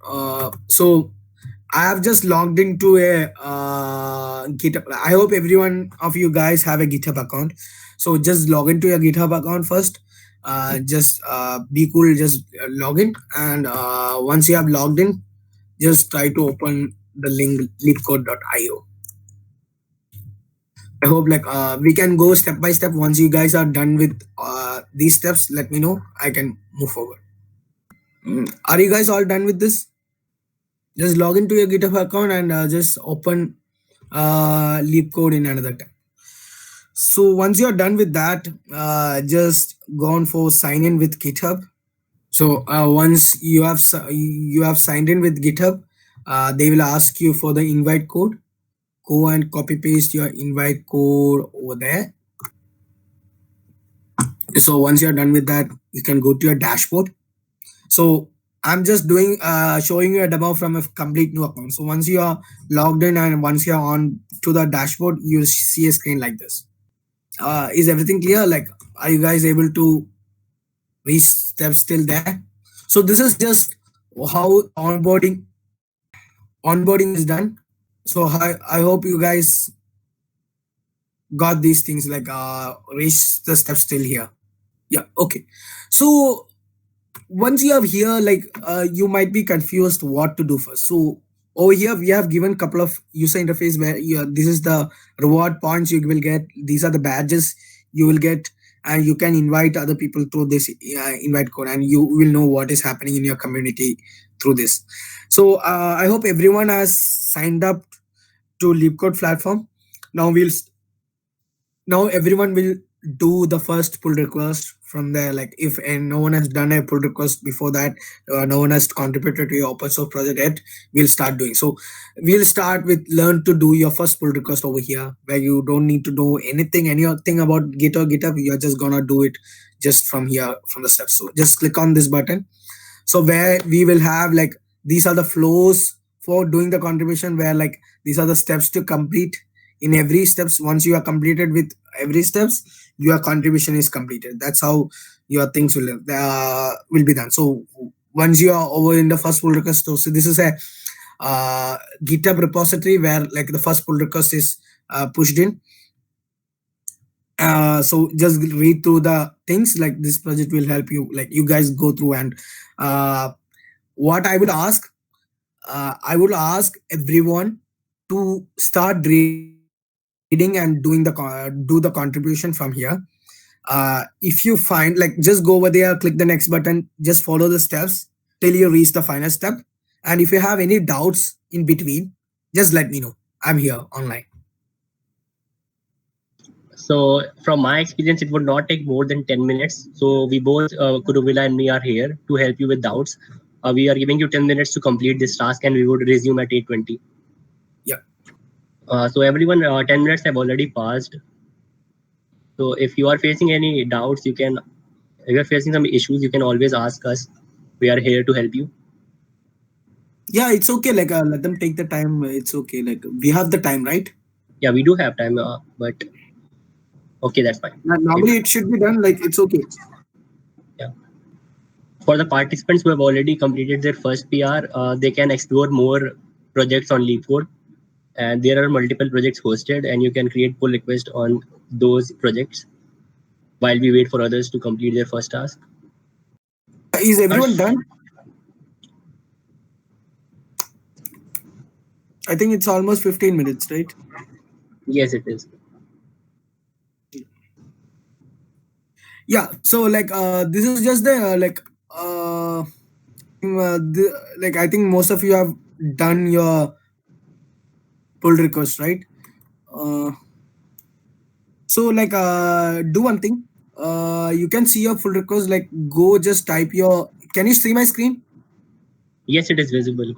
So I have just logged into a GitHub. I hope everyone of you guys have a GitHub account. So just log into your GitHub account first. Just be cool, just log in, and once you have logged in, just try to open the link leapcode.io. I hope like we can go step by step. Once you guys are done with these steps, let me know. I can move forward. Are you guys all done with this? Just log into your GitHub account and just open LeapCode in another tab. So once you're done with that, just go on for sign in with GitHub. So once you have signed in with GitHub, they will ask you for the invite code. Go and copy paste your invite code over there. So once you're done with that, you can go to your dashboard. So I'm just doing showing you a demo from a complete new account. So once you are logged in and once you're on to the dashboard, you'll see a screen like this. Is everything clear? Like, are you guys able to reach steps till there? So this is just how onboarding is done. So I hope you guys got these things, like reach the steps till here. Yeah, okay. So once you have here, like you might be confused what to do first. So over here we have given a couple of user interface where this is the reward points you will get. These are the badges you will get, and you can invite other people through this invite code, and you will know what is happening in your community through this. So I hope everyone has signed up to LeapCode platform. Now everyone will do the first pull request from there. Like if no one has done a pull request before that, no one has contributed to your open source project yet, we'll start doing. So we'll start with learn to do your first pull request over here, where you don't need to know anything about Git or GitHub. You're just gonna do it just from here, from the steps. So just click on this button. So where we will have like, these are the flows for doing the contribution, where like these are the steps to complete in every steps. Once you are completed with every steps, your contribution is completed. That's how your things will be done. So once you are over in the first pull request, so this is a GitHub repository where like the first pull request is pushed in. So just read through the things. Like this project will help you, like you guys go through. And what I would ask everyone to start reading and do the contribution from here. If you find, like, just go over there, click the next button, just follow the steps till you reach the final step. And if you have any doubts in between, just let me know. I'm here online. So from my experience, it would not take more than 10 minutes. So we both, Kuruvila and me, are here to help you with doubts. We are giving you 10 minutes to complete this task, and we would resume at 8:20. Yeah. So everyone, 10 minutes have already passed. So if you are facing any doubts, if you are facing some issues, you can always ask us. We are here to help you. Yeah, it's okay. Like, let them take the time. It's okay. Like, we have the time, right? Yeah, we do have time, but okay, that's fine. Normally, it should be done. Like, it's okay. Yeah. For the participants who have already completed their first PR, they can explore more projects on LeapCode, and there are multiple projects hosted, and you can create pull request on those projects while we wait for others to complete their first task. Is everyone done? I think it's almost 15 minutes, right? Yes, it is. Yeah. So, like, this is just the like, I think most of you have done your pull request, right? Uh, so, like, do one thing. You can see your pull request. Like, go just type your. Can you see my screen? Yes, it is visible.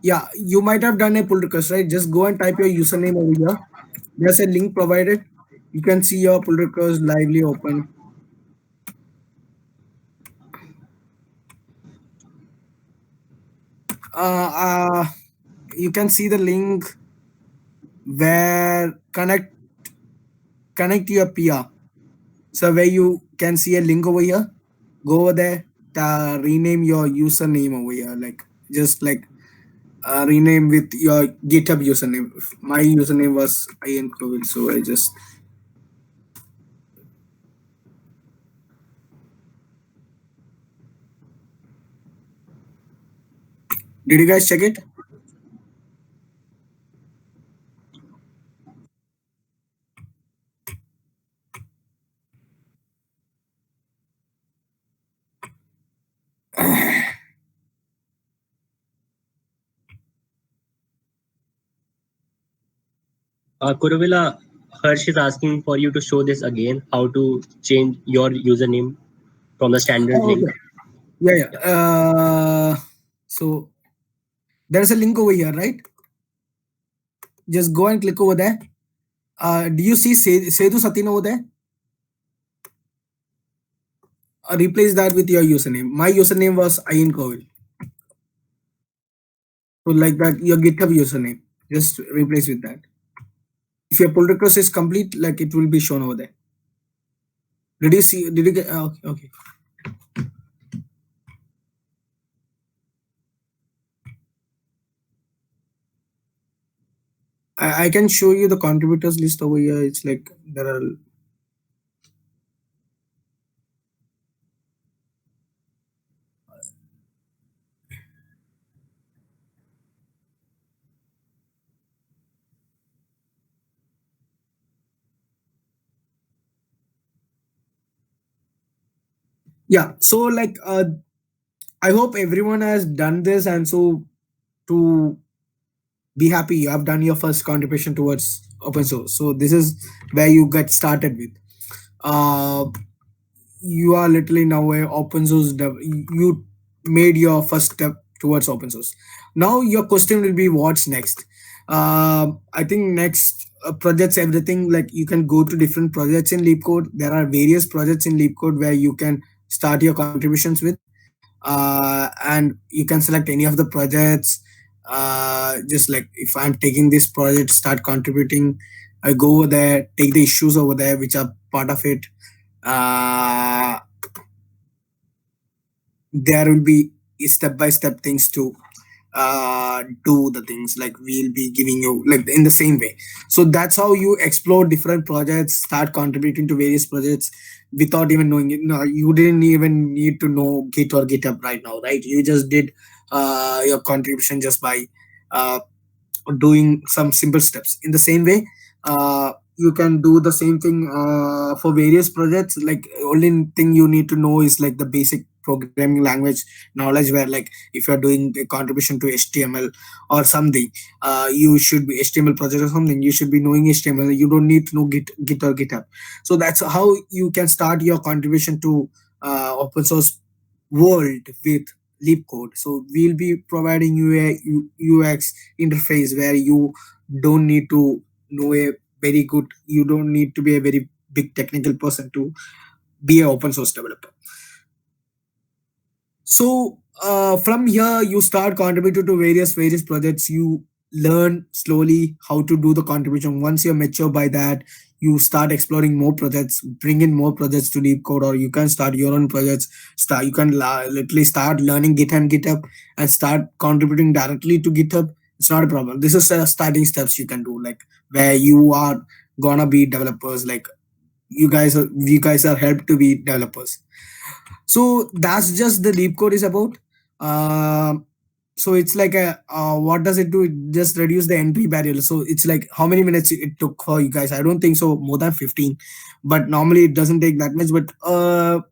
Yeah, you might have done a pull request, right? Just go and type your username over here. There's a link provided. You can see your pull request lively open. Uh, uh, you can see the link where connect your PR. So where you can see a link over here, go over there, rename your username over here. Like, just like, rename with your GitHub username. My username was Ian Covid, so I just. Did you guys check it? Kuruvila, Harsh is asking for you to show this again, how to change your username from the standard Oh, link. okay. Yeah, yeah. So there's a link over here, right? Just go and click over there. Do you see Sedu Satin over there? Replace that with your username. My username was Ian Covil. So, like that, your GitHub username. Just replace with that. If your pull request is complete, like, it will be shown over there. Did you see? Did you get? Okay. Okay. I can show you the contributors list over here. It's like there are. Yeah. So, like, I hope everyone has done this, and so to be happy, you have done your first contribution towards open source. So this is where you get started with. Uh, you are literally now a open source you made your first step towards open source. Now your question will be, what's next? I think next, projects, everything, like, you can go to different projects in LeapCode. There are various projects in LeapCode where you can start your contributions with, and you can select any of the projects. Just like, if I'm taking this project, start contributing, I go over there, take the issues over there which are part of it. uh, there will be step by step things to do the things, like, we'll be giving you, like, in the same way. So that's how you explore different projects, start contributing to various projects without even knowing it. No, you didn't even need to know Git or GitHub right now, right? You just did your contribution just by doing some simple steps. In the same way, you can do the same thing for various projects. Like only thing you need to know is like the basic programming language knowledge, where like if you're doing a contribution to HTML or something, you should be HTML project or something, you should be knowing HTML. You don't need to know Git or GitHub. So that's how you can start your contribution to open source world with Leap Code. So we'll be providing you a UX interface where you don't need to know a very good, you don't need to be a very big technical person to be an open source developer. So from here you start contributing to various projects. You learn slowly how to do the contribution. Once you're mature by that, you start exploring more projects, bring in more projects to Deep Code, or you can start your own projects. Start, you can literally start learning Git and GitHub and start contributing directly to GitHub. It's not a problem. This is starting steps you can do, like where you are gonna be developers. Like you guys are helped to be developers. So that's just the Leap Code is about. So it's like a what does it do? It just reduce the entry barrier. So it's like how many minutes it took for you guys? I don't think so more than 15, but normally it doesn't take that much. But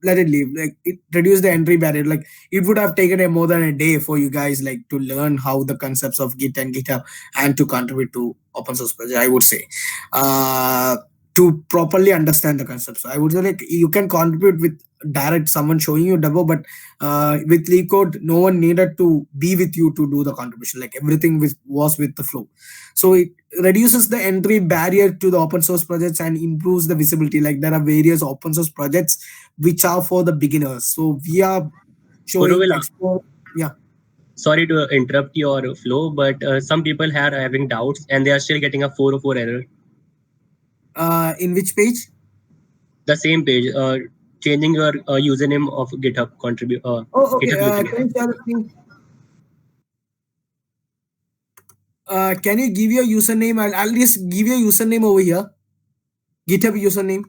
let it leave. Like it reduce the entry barrier. Like it would have taken a more than a day for you guys like to learn how the concepts of Git and GitHub and to contribute to open source project. I would say. To properly understand the concept. So I would say like you can contribute with direct someone showing you demo, but with Leap Code, no one needed to be with you to do the contribution. Like everything was with the flow. So it reduces the entry barrier to the open source projects and improves the visibility. Like there are various open source projects which are for the beginners. So we are showing Kuruvilla, explore. Yeah. sorry to interrupt your flow, but some people are having doubts and they are still getting a 404 error. In which page? The same page, changing your username of GitHub contribute. Oh, okay. GitHub username. Can you share the screen? Can you give your username? I'll just give your username over here. GitHub username.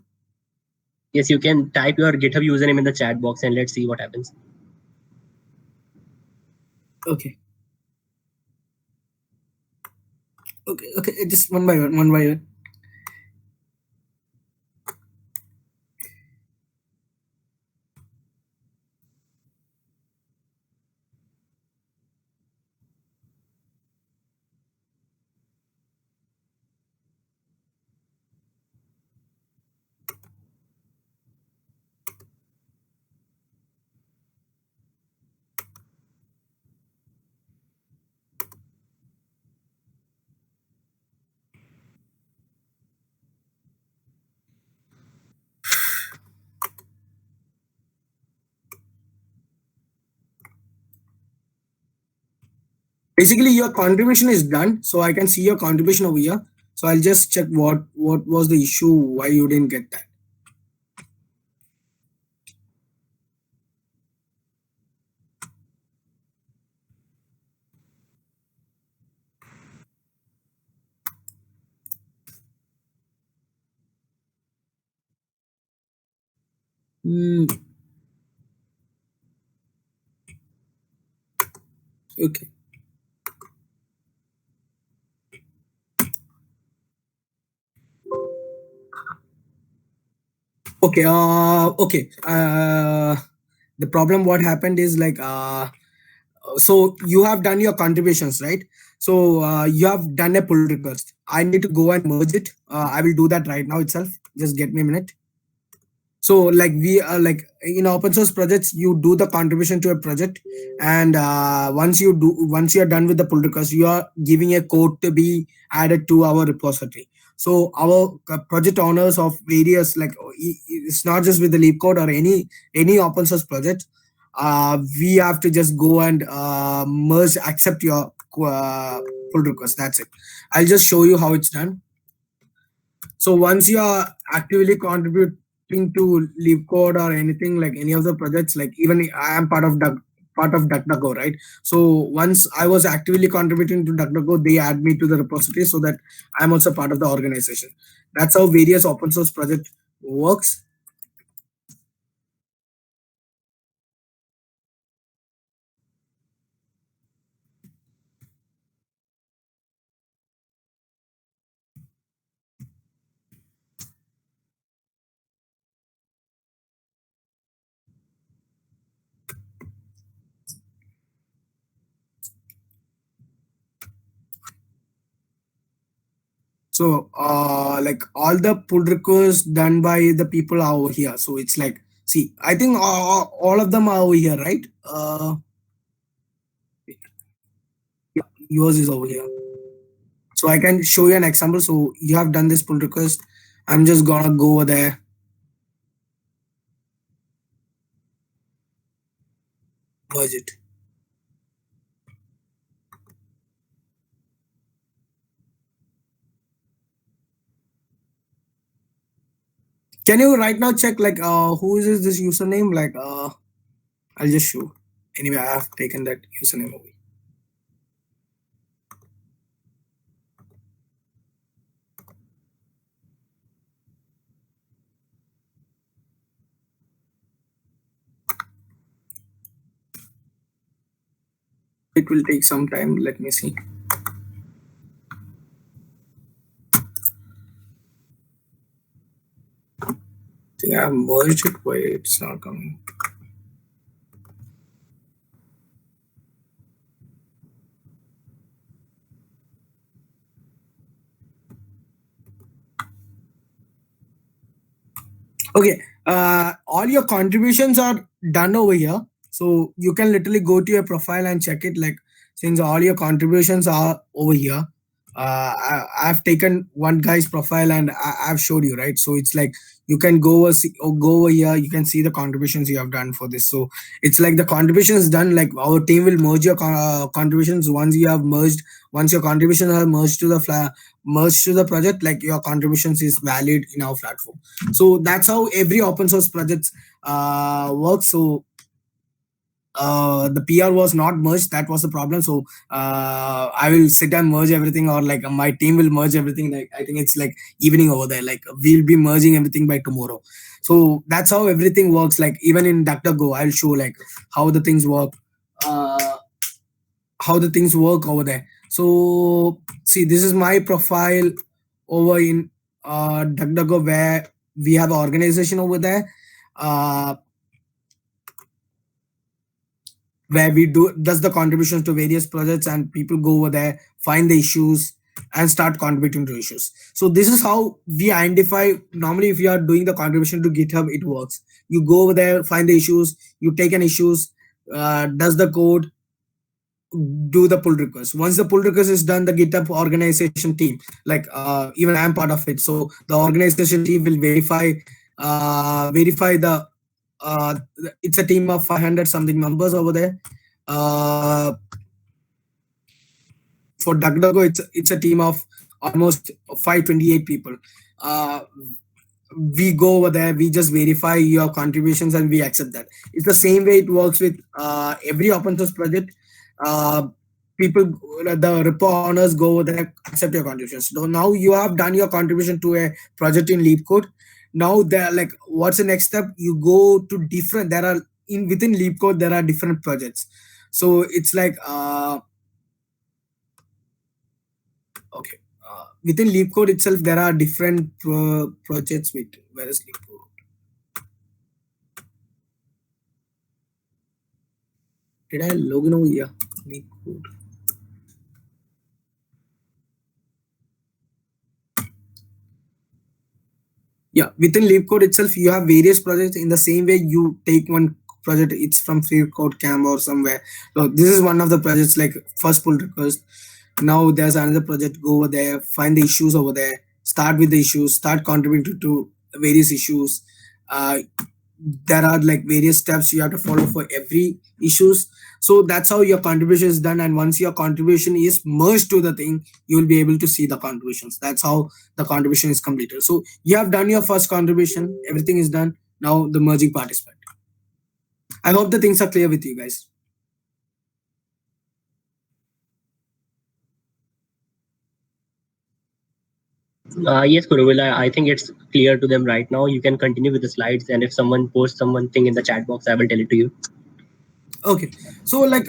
Yes, you can type your GitHub username in the chat box and let's see what happens. Okay. Okay. Just one by one. Basically, your contribution is done, so I can see your contribution over here. So I'll just check what was the issue, why you didn't get that. Hmm. Okay. Okay. Okay. The problem what happened is like so you have done your contributions, right? So you have done a pull request. I need to go and merge it. I will do that right now itself. Just get me a minute. So like we are like in open source projects, you do the contribution to a project, and once you're done with the pull request, you are giving a code to be added to our repository. So our project owners of various like it's not just with the Leap Code or any open source project. We have to just go and merge accept your pull request. That's it. I'll just show you how it's done. So once you are actively contributing to Leap Code or anything like any of the projects, like even I am part of DuckDuckGo, right? So once I was actively contributing to DuckDuckGo, they add me to the repository so that I'm also part of the organization. That's how various open source project works. So like all the pull requests done by the people are over here. So it's like, see, I think all of them are over here, right? Yeah, yours is over here. So I can show you an example. So you have done this pull request. I'm just gonna go over there. Merge it. Can you right now check like who is this username? Like I'll just show. Anyway, I have taken that username away. It will take some time. Let me see. See, I have merged it. Wait, it's not coming. Okay, all your contributions are done over here. So you can literally go to your profile and check it. Like since all your contributions are over here, I've taken one guy's profile and I've showed you, right? So it's like you can go over here. You can see the contributions you have done for this. So it's like the contribution is done. Like our team will merge your contributions once you have merged. Once your contributions are merged to the merged to the project, like your contributions is valid in our platform. So that's how every open source project works. So the PR was not merged. That was the problem. So I will sit and merge everything, or like my team will merge everything. Like I think it's like evening over there. Like we'll be merging everything by tomorrow. So that's how everything works. Like even in DuckDuckGo, I'll show like how the things work. How the things work over there. So see, this is my profile over in DuckDuckGo, where we have an organization over there. Where we does the contributions to various projects, and people go over there, find the issues and start contributing to issues. So this is how we identify. Normally if you are doing the contribution to GitHub, it works. You go over there, find the issues, you take an issues, does the code, do the pull request. Once the pull request is done, the GitHub organization team, like even I'm part of it, so the organization team will verify the it's a team of 500 something members over there. For DuckDuckGo, it's a team of almost 528 people. We go over there, we just verify your contributions and we accept that. It's the same way it works with every open source project. People, the repo owners go over there, accept your contributions. So now you have done your contribution to a project in LeapCode. Now they're like, what's the next step? You go to different, there are within LeapCode there are different projects. So it's like okay, within LeapCode itself there are different projects. With where is LeapCode? Did I log in over here? LeapCode. Yeah, within LeapCode itself, you have various projects. In the same way, you take one project, it's from FreeCodeCamp or somewhere. So this is one of the projects, like first pull request. Now there's another project, go over there, find the issues over there, start with the issues, start contributing to various issues. There are like various steps you have to follow for every issues. So that's how your contribution is done. And once your contribution is merged to the thing, you will be able to see the contributions. That's how the contribution is completed. So you have done your first contribution, everything is done. Now the merging part is part. I hope the things are clear with you guys. Yes, Kuruvil, I think it's clear to them right now. You can continue with the slides, and if someone posts something in the chat box, I will tell it to you. Okay, so like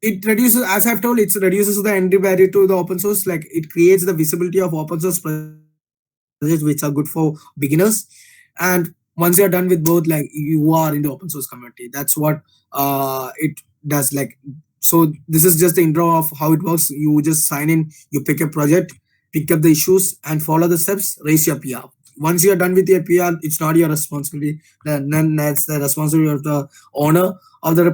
it reduces, as I've told, it reduces the entry barrier to the open source. Like it creates the visibility of open source projects which are good for beginners. And once you're done with both, like you are in the open source community. That's what it does. Like, so this is just the intro of how it works. You just sign in, you pick a project, pick up the issues and follow the steps, raise your PR. Once you are done with your PR, it's not your responsibility. Then that's the responsibility of the owner of the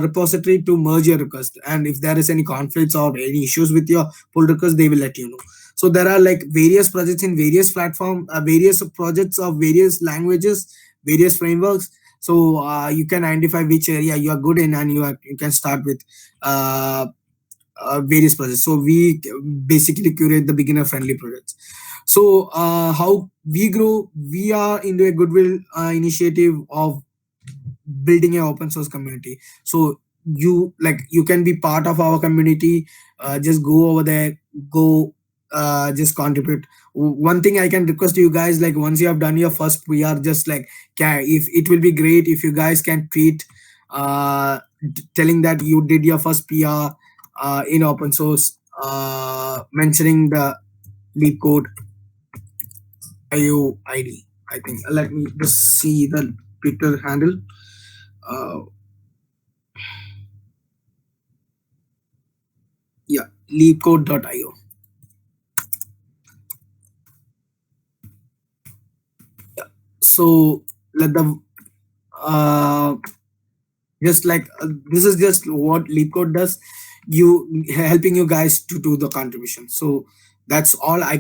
repository to merge your request. And if there is any conflicts or any issues with your pull request, they will let you know. So there are like various projects in various platform, various projects of various languages, various frameworks. So you can identify which area you are good in, and you can start with various projects. So we basically curate the beginner friendly projects. So how we grow, we are into a goodwill initiative of building an open source community. So you can be part of our community. Just go over there, go just contribute. One thing I can request you guys, like once you have done your first PR, just like if it will be great if you guys can tweet telling that you did your first PR in open source, mentioning the LeapCode IO ID. I think let me just see the Twitter handle. Yeah, LeapCode.io. Yeah. So let the just like this is just what LeapCode does. You helping you guys to do the contribution. So that's all I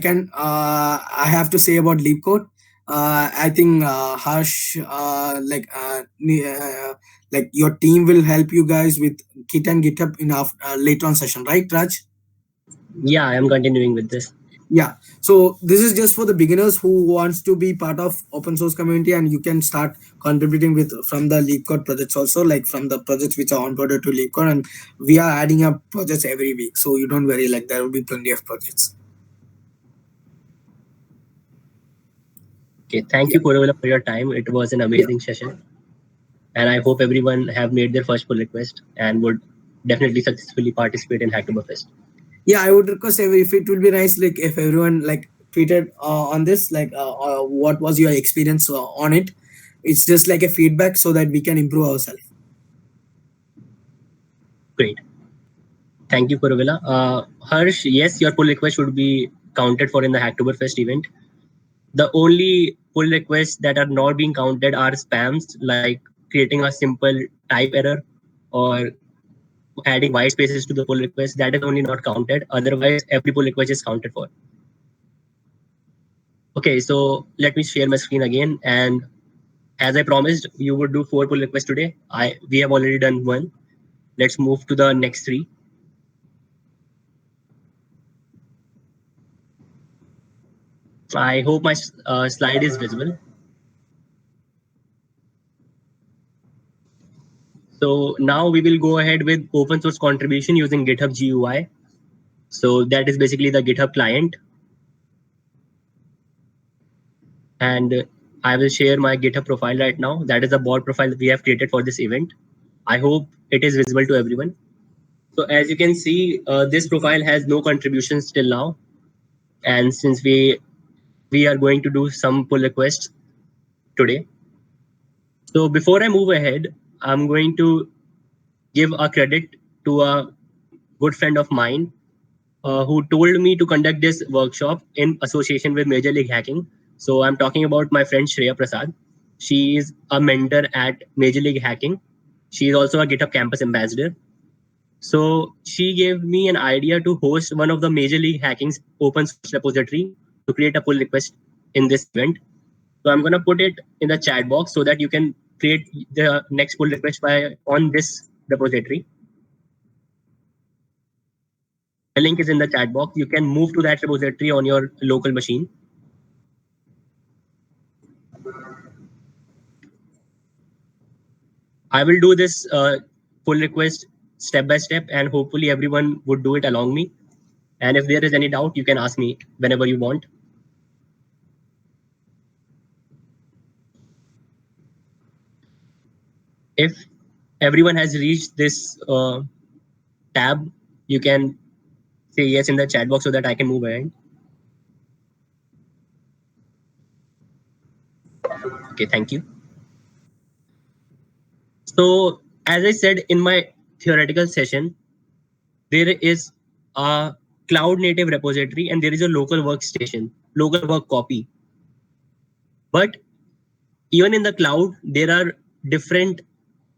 have to say about LeapCode. I think Harsh, like your team will help you guys with Git and GitHub in our later on session, right, Raj? Yeah, I am continuing with this. Yeah, so this is just for the beginners who wants to be part of open source community, and you can start contributing with from the LeapCode projects also, like from the projects which are onboarded to LeapCode, and we are adding up projects every week, so you don't worry, like there will be plenty of projects. Okay, thank you, Kuravilla, for your time. It was an amazing session, and I hope everyone have made their first pull request and would definitely successfully participate in Hacktoberfest. Yeah, I would request if it would be nice, like if everyone like tweeted on this, like what was your experience on it. It's just like a feedback so that we can improve ourselves. Great. Thank you, Kuravilla. Harsh, yes, your pull request should be counted for in the Hacktoberfest event. The only pull requests that are not being counted are spams, like creating a simple type error or adding white spaces to the pull request. That is only not counted. Otherwise, every pull request is counted for. Okay, so let me share my screen again. And as I promised, you would do 4 pull requests today. We have already done 1. Let's move to the next 3. I hope my slide is visible. So now we will go ahead with open source contribution using GitHub GUI. So that is basically the GitHub client. And I will share my GitHub profile right now. That is the board profile that we have created for this event. I hope it is visible to everyone. So as you can see, this profile has no contributions till now. And since we are going to do some pull requests today. So before I move ahead, I'm going to give a credit to a good friend of mine who told me to conduct this workshop in association with Major League Hacking. So I'm talking about my friend Shreya Prasad. She is a mentor at Major League Hacking. She is also a GitHub campus ambassador. So she gave me an idea to host one of the Major League Hacking's open source repository to create a pull request in this event. So I'm going to put it in the chat box so that you can create the next pull request on this repository. The link is in the chat box. You can move to that repository on your local machine. I will do this pull request step by step, and hopefully everyone would do it along me. And if there is any doubt, you can ask me whenever you want. If everyone has reached this tab, you can say yes in the chat box so that I can move ahead. Okay, thank you. So as I said in my theoretical session, there is a cloud native repository and there is a local workstation, local work copy. But even in the cloud, there are different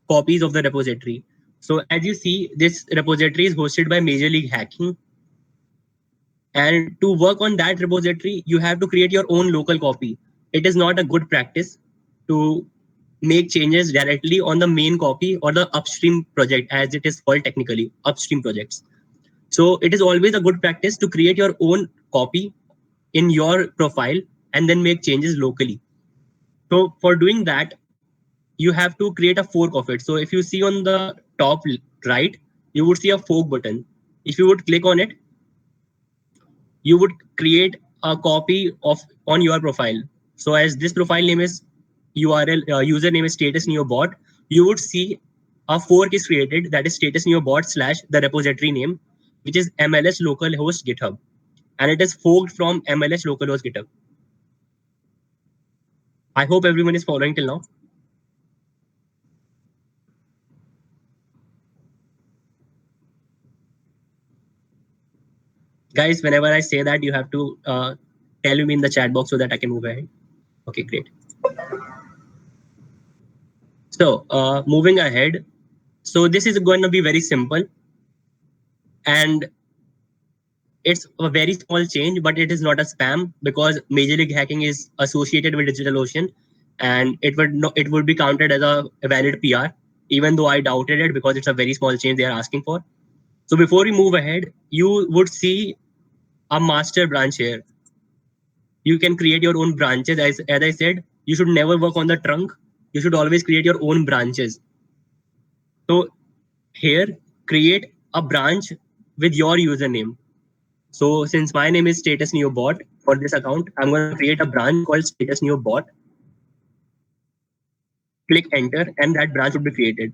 copies of the repository. So as you see, this repository is hosted by Major League Hacking. And to work on that repository, you have to create your own local copy. It is not a good practice to make changes directly on the main copy or the upstream project, as it is called technically, upstream projects. So it is always a good practice to create your own copy in your profile and then make changes locally. So for doing that, you have to create a fork of it. So if you see on the top right, you would see a fork button. If you would click on it, you would create a copy of on your profile. So as this profile name is URL, username is status neo bot, you would see a fork is created, that is status neo bot / the repository name, which is MLS localhost GitHub, and it is forked from MLS localhost GitHub. I hope everyone is following till now. Guys, whenever I say that, you have to tell me in the chat box so that I can move ahead. Okay, great. So moving ahead, so this is going to be very simple, and it's a very small change, but it is not a spam because Major League Hacking is associated with DigitalOcean, and it would be counted as a valid PR, even though I doubted it because it's a very small change they are asking for. So before we move ahead, you would see a master branch here. You can create your own branches. As I said, you should never work on the trunk. You should always create your own branches. So here, create a branch with your username. So since my name is Status Neo Bot for this account, I'm going to create a branch called Status Neo Bot. Click enter and that branch will be created.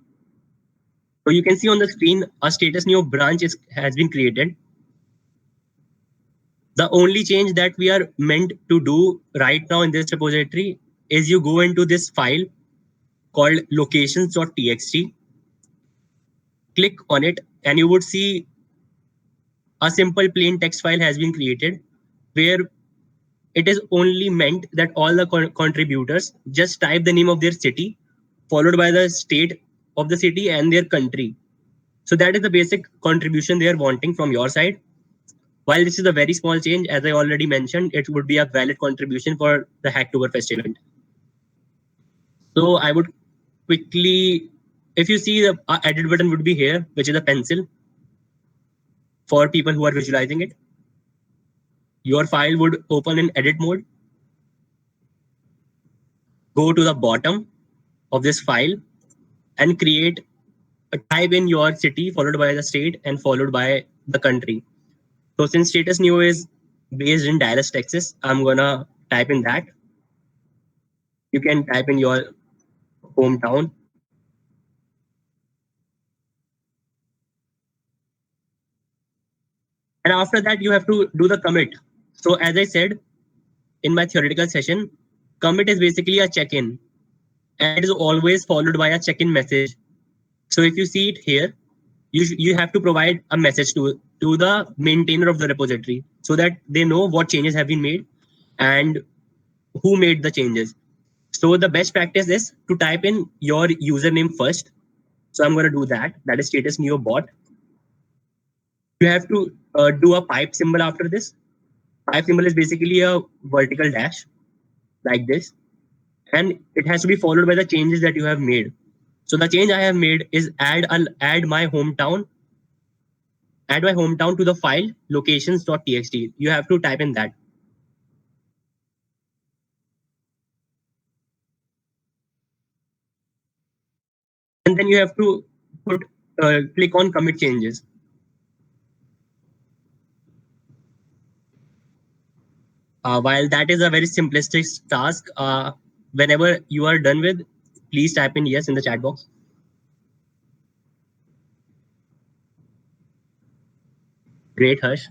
So you can see on the screen, a Status Neo branch has been created. The only change that we are meant to do right now in this repository is you go into this file called locations.txt, click on it, and you would see a simple plain text file has been created where it is only meant that all the contributors just type the name of their city followed by the state of the city and their country. So that is the basic contribution they are wanting from your side. While this is a very small change, as I already mentioned, it would be a valid contribution for the Hacktoberfest event. So I would quickly, if you see the edit button would be here, which is a pencil for people who are visualizing it. Your file would open in edit mode. Go to the bottom of this file and type in your city followed by the state and followed by the country. So since Status Neo is based in Dallas, Texas, I'm gonna type in that. You can type in your hometown. And after that, you have to do the commit. So as I said in my theoretical session, commit is basically a check-in, and it is always followed by a check-in message. So if you see it here, you have to provide a message to the maintainer of the repository so that they know what changes have been made and who made the changes. So the best practice is to type in your username first. So I'm going to do that. That is status neo bot. You have to do a pipe symbol after this. Pipe symbol is basically a vertical dash like this. And it has to be followed by the changes that you have made. So the change I have made is add my hometown to the file locations.txt. You have to type in that. And then you have to click on commit changes. While that is a very simplistic task, whenever you are done with, please type in yes in the chat box. Great, Harsh.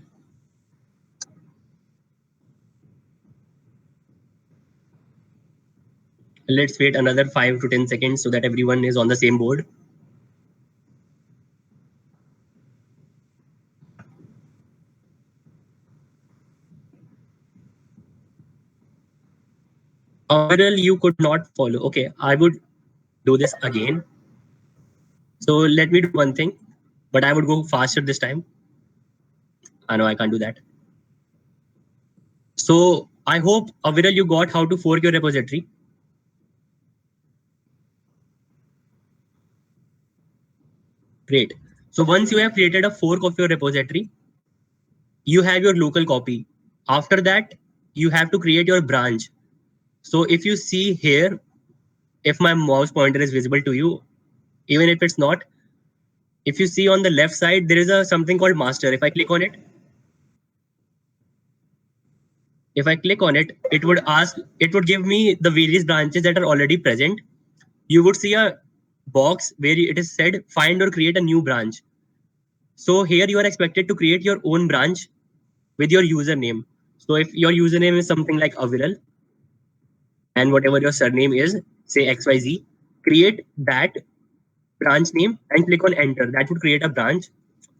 Let's wait another 5 to 10 seconds so that everyone is on the same board. Aviral, you could not follow. Okay, I would do this again. So let me do one thing, but I would go faster this time. I know I can't do that. So I hope, Aviral, you got how to fork your repository. Great. So once you have created a fork of your repository, you have your local copy. After that, you have to create your branch. So if you see here, if my mouse pointer is visible to you, even if it's not, if you see on the left side, there is a something called master. If I click on it, it would ask, it would give me the various branches that are already present. You would see a box where it is said find or create a new branch. So here you are expected to create your own branch with your username. So if your username is something like Aviral and whatever your surname is, say XYZ, create that branch name and click on enter. That would create a branch.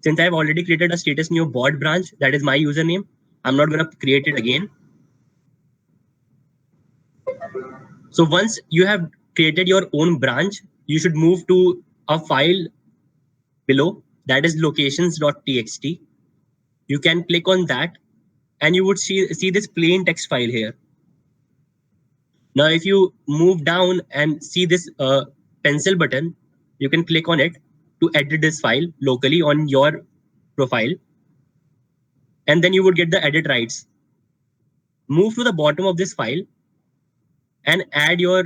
Since I've already created a status new bot branch, that is my username, I'm not going to create it again. So once you have created your own branch, you should move to a file below, that is locations.txt. You can click on that and you would see this plain text file here. Now, if you move down and see this pencil button, you can click on it to edit this file locally on your profile. And then you would get the edit rights. Move to the bottom of this file and add your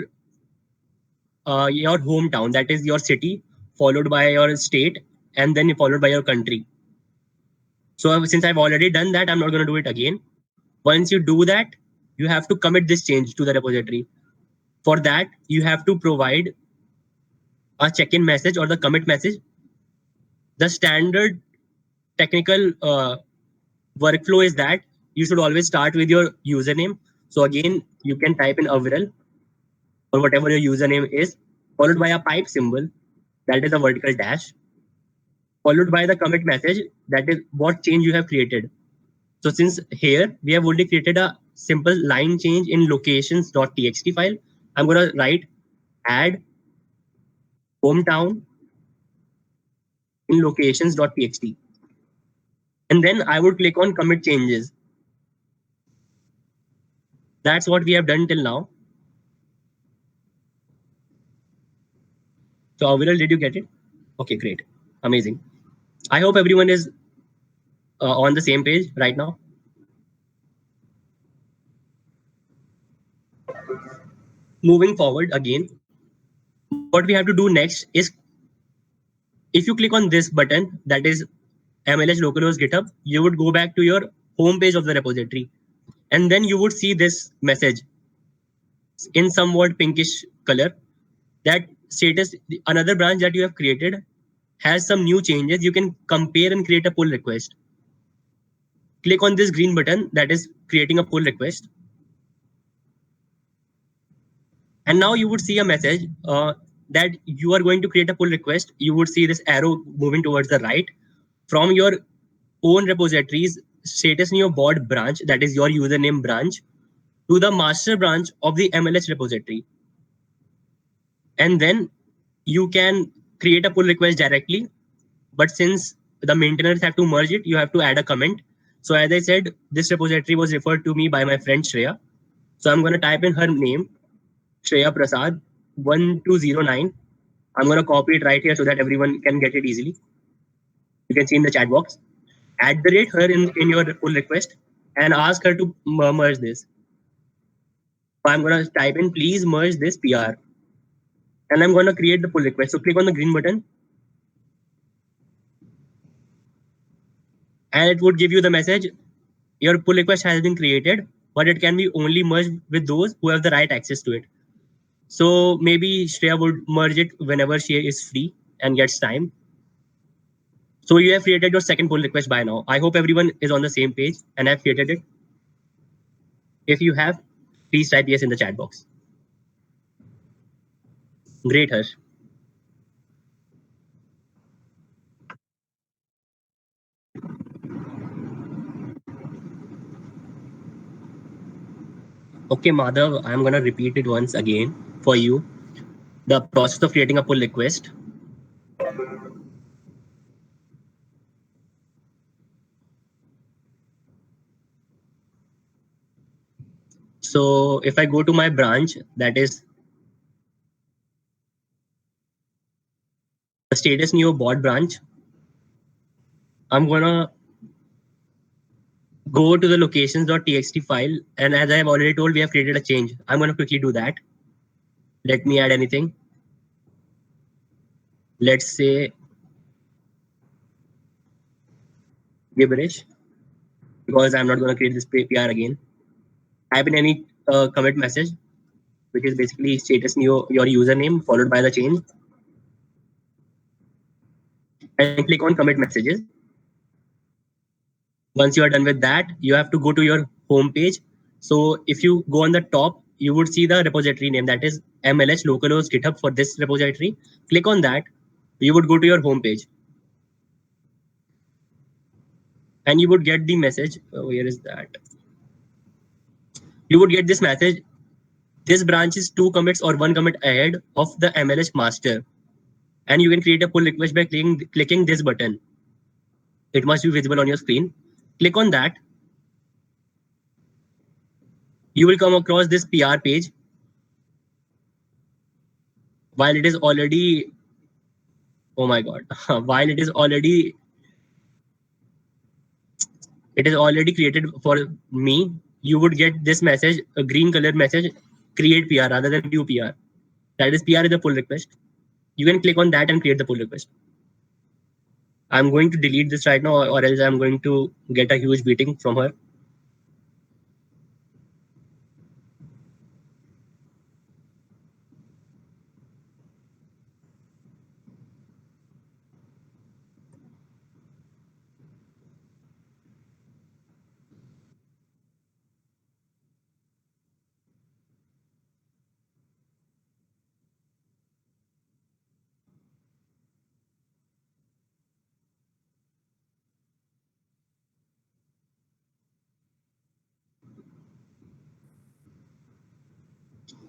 hometown, that is your city, followed by your state, and then followed by your country. So since I've already done that, I'm not going to do it again. Once you do that, you have to commit this change to the repository. For that, you have to provide a check-in message or the commit message. The standard technical workflow is that you should always start with your username. So again, you can type in Aviral or whatever your username is, followed by a pipe symbol, that is a vertical dash, followed by the commit message, that is what change you have created. So since here we have only created a simple line change in locations.txt file, I'm going to write add hometown in locations.txt. And then I would click on commit changes. That's what we have done till now. So Aviral, did you get it? Okay, great. Amazing. I hope everyone is on the same page right now. Moving forward again, what we have to do next is, if you click on this button, that is MLH localhost GitHub, you would go back to your home page of the repository. And then you would see this message in somewhat pinkish color, that status, another branch that you have created has some new changes. You can compare and create a pull request. Click on this green button, that is creating a pull request. And now you would see a message that you are going to create a pull request. You would see this arrow moving towards the right from your own repositories status in your bot branch, that is your username branch, to the master branch of the MLH repository. And then you can create a pull request directly. But since the maintainers have to merge it, you have to add a comment. So as I said, this repository was referred to me by my friend Shreya. So I'm going to type in her name, Shreya Prasad 1209. I'm going to copy it right here so that everyone can get it easily. You can see in the chat box. Add the rate her in your pull request and ask her to merge this. So I'm going to type in please merge this PR. And I'm going to create the pull request. So click on the green button. And it would give you the message, your pull request has been created, but it can be only merged with those who have the right access to it. So maybe Shreya would merge it whenever she is free and gets time. So you have created your second pull request by now. I hope everyone is on the same page and have created it. If you have, please type yes in the chat box. Great, Harsh. Okay, Madhav, I'm gonna repeat it once again for you. The process of creating a pull request. So if I go to my branch, that is the status new bot branch, I'm gonna go to the locations.txt file. And as I have already told, we have created a change. I'm gonna quickly do that. Let me add anything. Let's say gibberish, because I'm not gonna create this PR again. Type in any commit message, which is basically status new your username followed by the change, and click on commit messages. Once you are done with that, you have to go to your home page. So if you go on the top, you would see the repository name, that is MLH localhost GitHub for this repository. Click on that. You would go to your home page, and you would get the message. Where is that? You would get this message. This branch is 2 commits or 1 commit ahead of the MLH master, and you can create a pull request by clicking this button. It must be visible on your screen. Click on that. You will come across this PR page. While it is already, oh my god, while it is already created for me, you would get this message, a green color message, create PR rather than new PR. That is PR is a pull request. You can click on that and create the pull request. I'm going to delete this right now, or else I'm going to get a huge beating from her.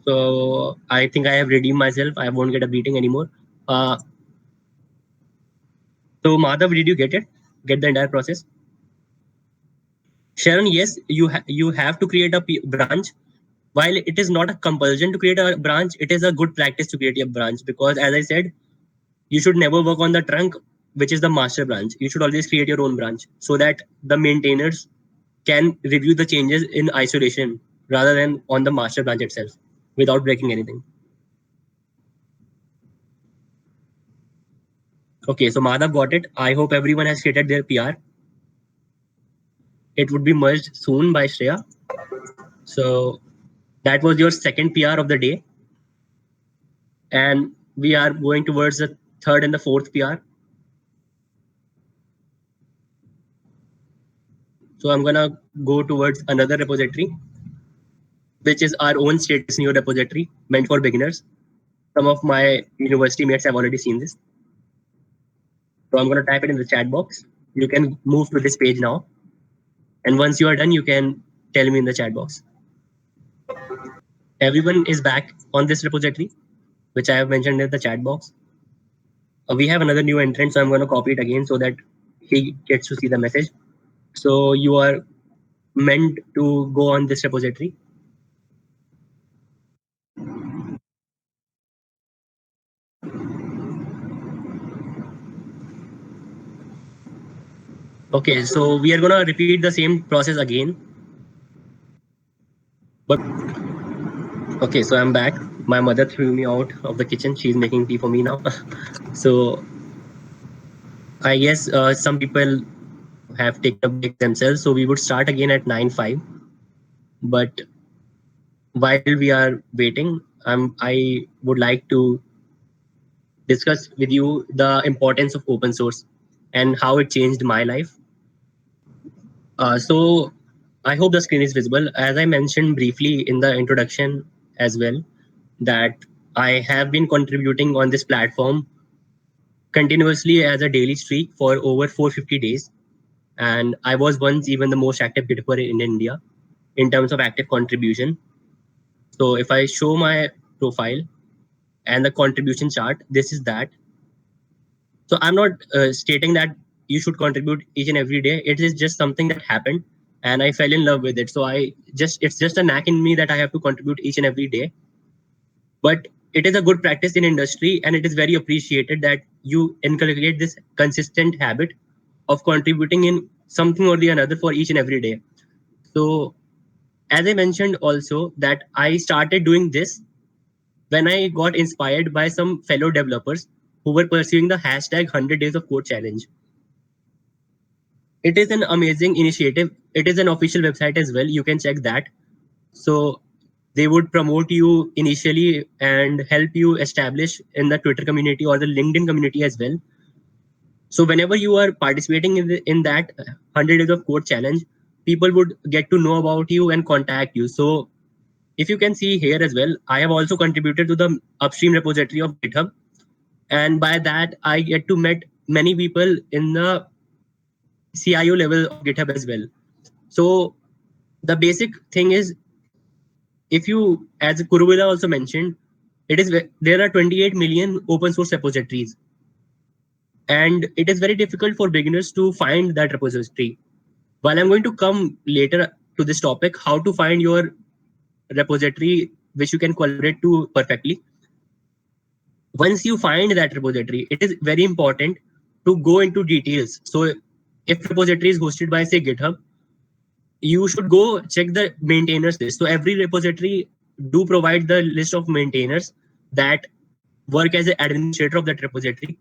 So I think I have redeemed myself. I won't get a beating anymore. So Madhav, did you get it? Get the entire process? Sharon, yes, you have to create a branch. While it is not a compulsion to create a branch, it is a good practice to create a branch, because as I said, you should never work on the trunk, which is the master branch. You should always create your own branch so that the maintainers can review the changes in isolation rather than on the master branch itself without breaking anything. Okay, so Madhav got it. I hope everyone has created their PR. It would be merged soon by Shreya. So that was your second PR of the day. And we are going towards the third and the fourth PR. So I'm gonna go towards another repository, which is our own status new repository meant for beginners. Some of my university mates have already seen this. So I'm gonna type it in the chat box. You can move to this page now. And once you are done, you can tell me in the chat box. Everyone is back on this repository, which I have mentioned in the chat box. We have another new entrant, so I'm going to copy it again so that he gets to see the message. So you are meant to go on this repository. Okay, so we are going to repeat the same process again. But okay, so I'm back. My mother threw me out of the kitchen. She's making tea for me now. So I guess some people have taken a break themselves. So we would start again at 9:05. But while we are waiting, I would like to discuss with you the importance of open source and how it changed my life. So I hope the screen is visible. As I mentioned briefly in the introduction as well, that I have been contributing on this platform continuously as a daily streak for over 450 days. And I was once even the most active GitHubber in India in terms of active contribution. So if I show my profile and the contribution chart, this is that. So I'm not stating that you should contribute each and every day. It is just something that happened and I fell in love with it. So it's just a knack in me that I have to contribute each and every day. But it is a good practice in industry and it is very appreciated that you inculcate this consistent habit of contributing in something or the another for each and every day. So as I mentioned also that I started doing this when I got inspired by some fellow developers who were pursuing the hashtag 100 days of code challenge. It is an amazing initiative. It is an official website as well. You can check that. So they would promote you initially and help you establish in the Twitter community or the LinkedIn community as well. So whenever you are participating in that 100 days of code challenge, people would get to know about you and contact you. So if you can see here as well, I have also contributed to the upstream repository of GitHub. And by that, I get to meet many people in the CIO level of GitHub as well. So the basic thing is, if you, as Kuruvilla also mentioned, there are 28 million open source repositories. And it is very difficult for beginners to find that repository. While I'm going to come later to this topic, how to find your repository which you can collaborate to perfectly. Once you find that repository, it is very important to go into details. So if repository is hosted by say GitHub, you should go check the maintainers list. So every repository do provide the list of maintainers that work as an administrator of that repository.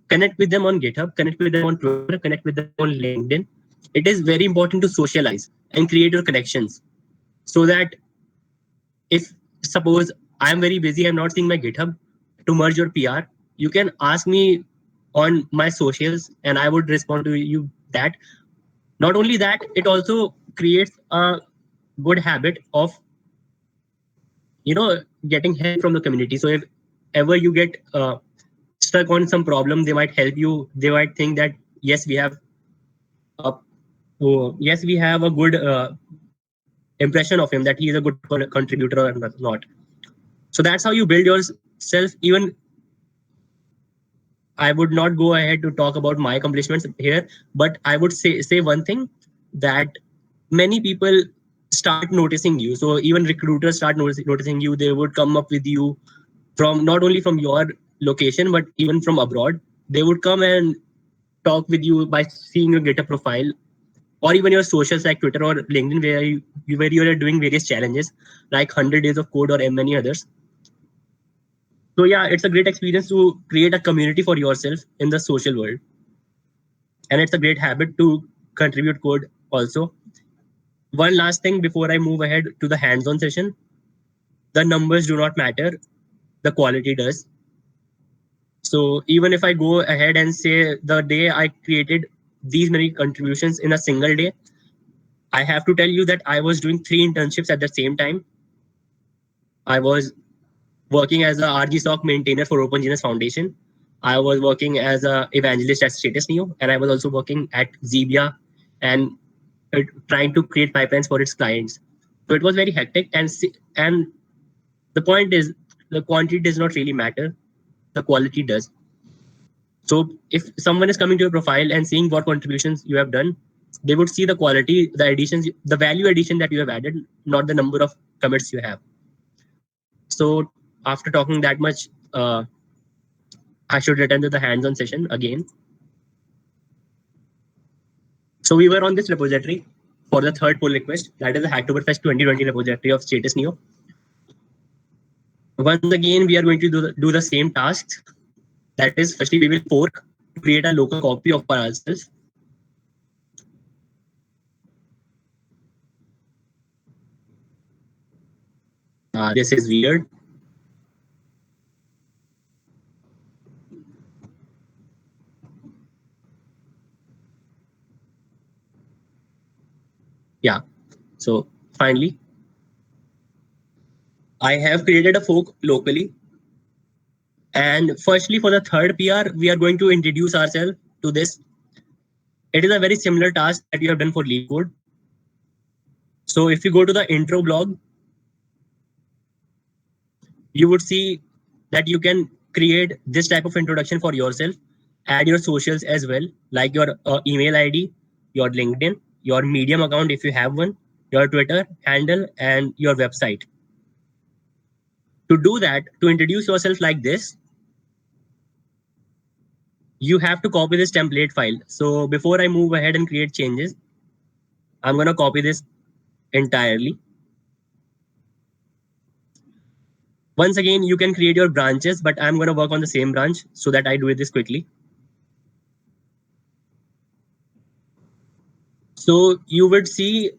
Connect with them on GitHub, connect with them on Twitter, connect with them on LinkedIn. It is very important to socialize and create your connections so that if suppose I'm very busy, I'm not seeing my GitHub to merge your PR, you can ask me on my socials and I would respond to you that. Not only that, it also creates a good habit of getting help from the community. So if ever you get stuck on some problem, they might help you. They might think that yes, we have a good impression of him, that he is a good contributor or not. So that's how you build yourself. Even I would not go ahead to talk about my accomplishments here, but I would say one thing, that many people start noticing you. So even recruiters start noticing you. They would come up with you from not only from your location, but even from abroad. They would come and talk with you by seeing your GitHub profile, or even your socials like Twitter or LinkedIn, where you are doing various challenges like 100 days of code or many others. So yeah, it's a great experience to create a community for yourself in the social world. And it's a great habit to contribute code also. One last thing before I move ahead to the hands-on session. The numbers do not matter, the quality does. So even if I go ahead and say the day I created these many contributions in a single day, I have to tell you that I was doing 3 internships at the same time. I was working as a RGSOC maintainer for OpenGNS Foundation. I was working as an evangelist at Status Neo, and I was also working at Zebia and trying to create pipelines for its clients. So it was very hectic. And the point is, the quantity does not really matter. The quality does. So if someone is coming to your profile and seeing what contributions you have done, they would see the quality, the additions, the value addition that you have added, not the number of commits you have. So after talking that much, I should return to the hands-on session again. So we were on this repository for the third pull request, that is the Hacktoberfest 2020 repository of Status Neo. Once again, we are going to do the same tasks. That is, firstly, we will fork to create a local copy of ourselves. This is weird. Yeah, so finally, I have created a fork locally. And firstly, for the third PR, we are going to introduce ourselves to this. It is a very similar task that you have done for LeetCode. So if you go to the intro blog, you would see that you can create this type of introduction for yourself, add your socials as well, like your email ID, your LinkedIn, your Medium account if you have one, your Twitter handle, and your website. To do that, to introduce yourself like this, you have to copy this template file. So before I move ahead and create changes, I'm going to copy this entirely. Once again, you can create your branches, but I'm going to work on the same branch so that I do this quickly. So you would see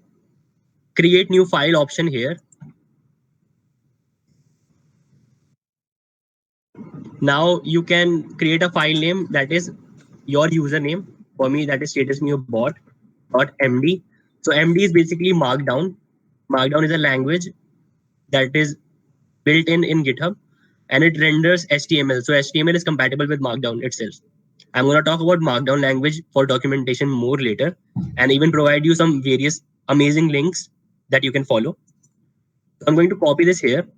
create new file option here. Now you can create a file name that is your username. For me, that is statusnewbot.md. So MD is basically Markdown. Markdown is a language that is built in GitHub, and it renders HTML. So HTML is compatible with Markdown itself. I'm going to talk about Markdown language for documentation more later, and even provide you some various amazing links that you can follow. So I'm going to copy this here,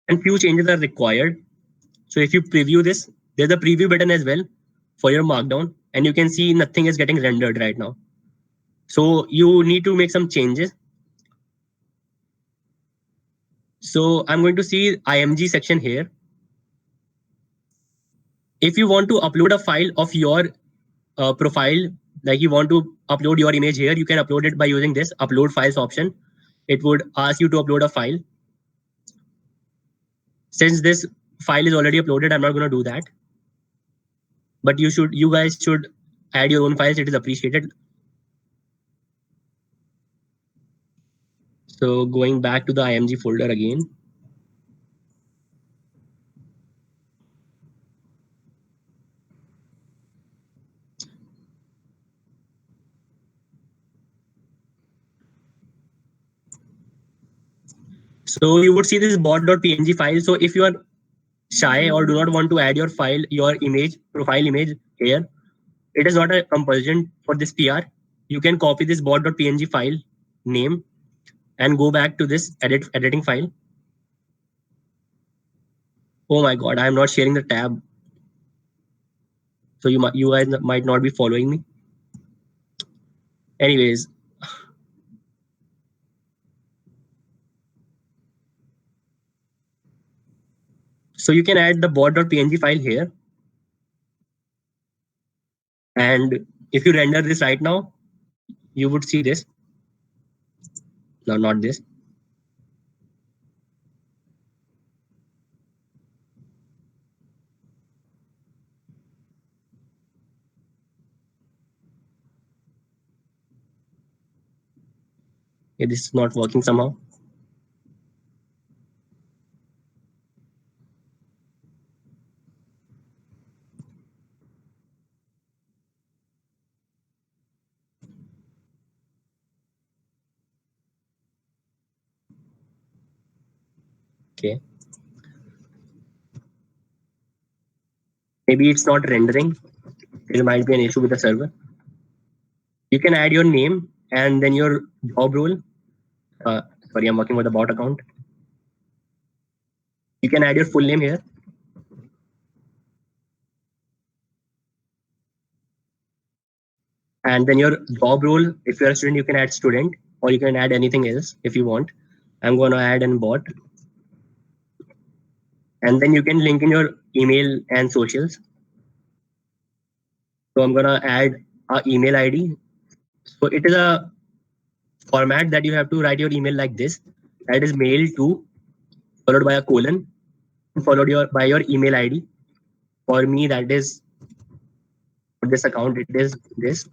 and few changes are required. So if you preview this, there's a preview button as well for your Markdown, and you can see nothing is getting rendered right now. So you need to make some changes. So I'm going to see IMG section here. If you want to upload a file of your profile, like you want to upload your image here, you can upload it by using this upload files option. It would ask you to upload a file. Since this file is already uploaded, I'm not going to do that. But you guys should add your own files. It is appreciated. So going back to the IMG folder again. So you would see this bot.png file. So if you are shy or do not want to add your file, your image, profile image here, it is not a compulsion for this PR. You can copy this bot.png file name and go back to this editing file. Oh my God, I am not sharing the tab. So you guys might not be following me. Anyways. So you can add the bot.png file here. And if you render this right now, you would see this. No, not this. Okay, this is not working somehow. Okay. Maybe it's not rendering. There might be an issue with the server. You can add your name and then your job role. Sorry, I'm working with a bot account. You can add your full name here. And then your job role, if you're a student, you can add student, or you can add anything else if you want. I'm going to add an bot. And then you can link in your email and socials. So I'm going to add an email ID. So it is a format that you have to write your email like this. That is mail to, followed by a colon, followed by your email ID. For me, that is, for this account, it is this.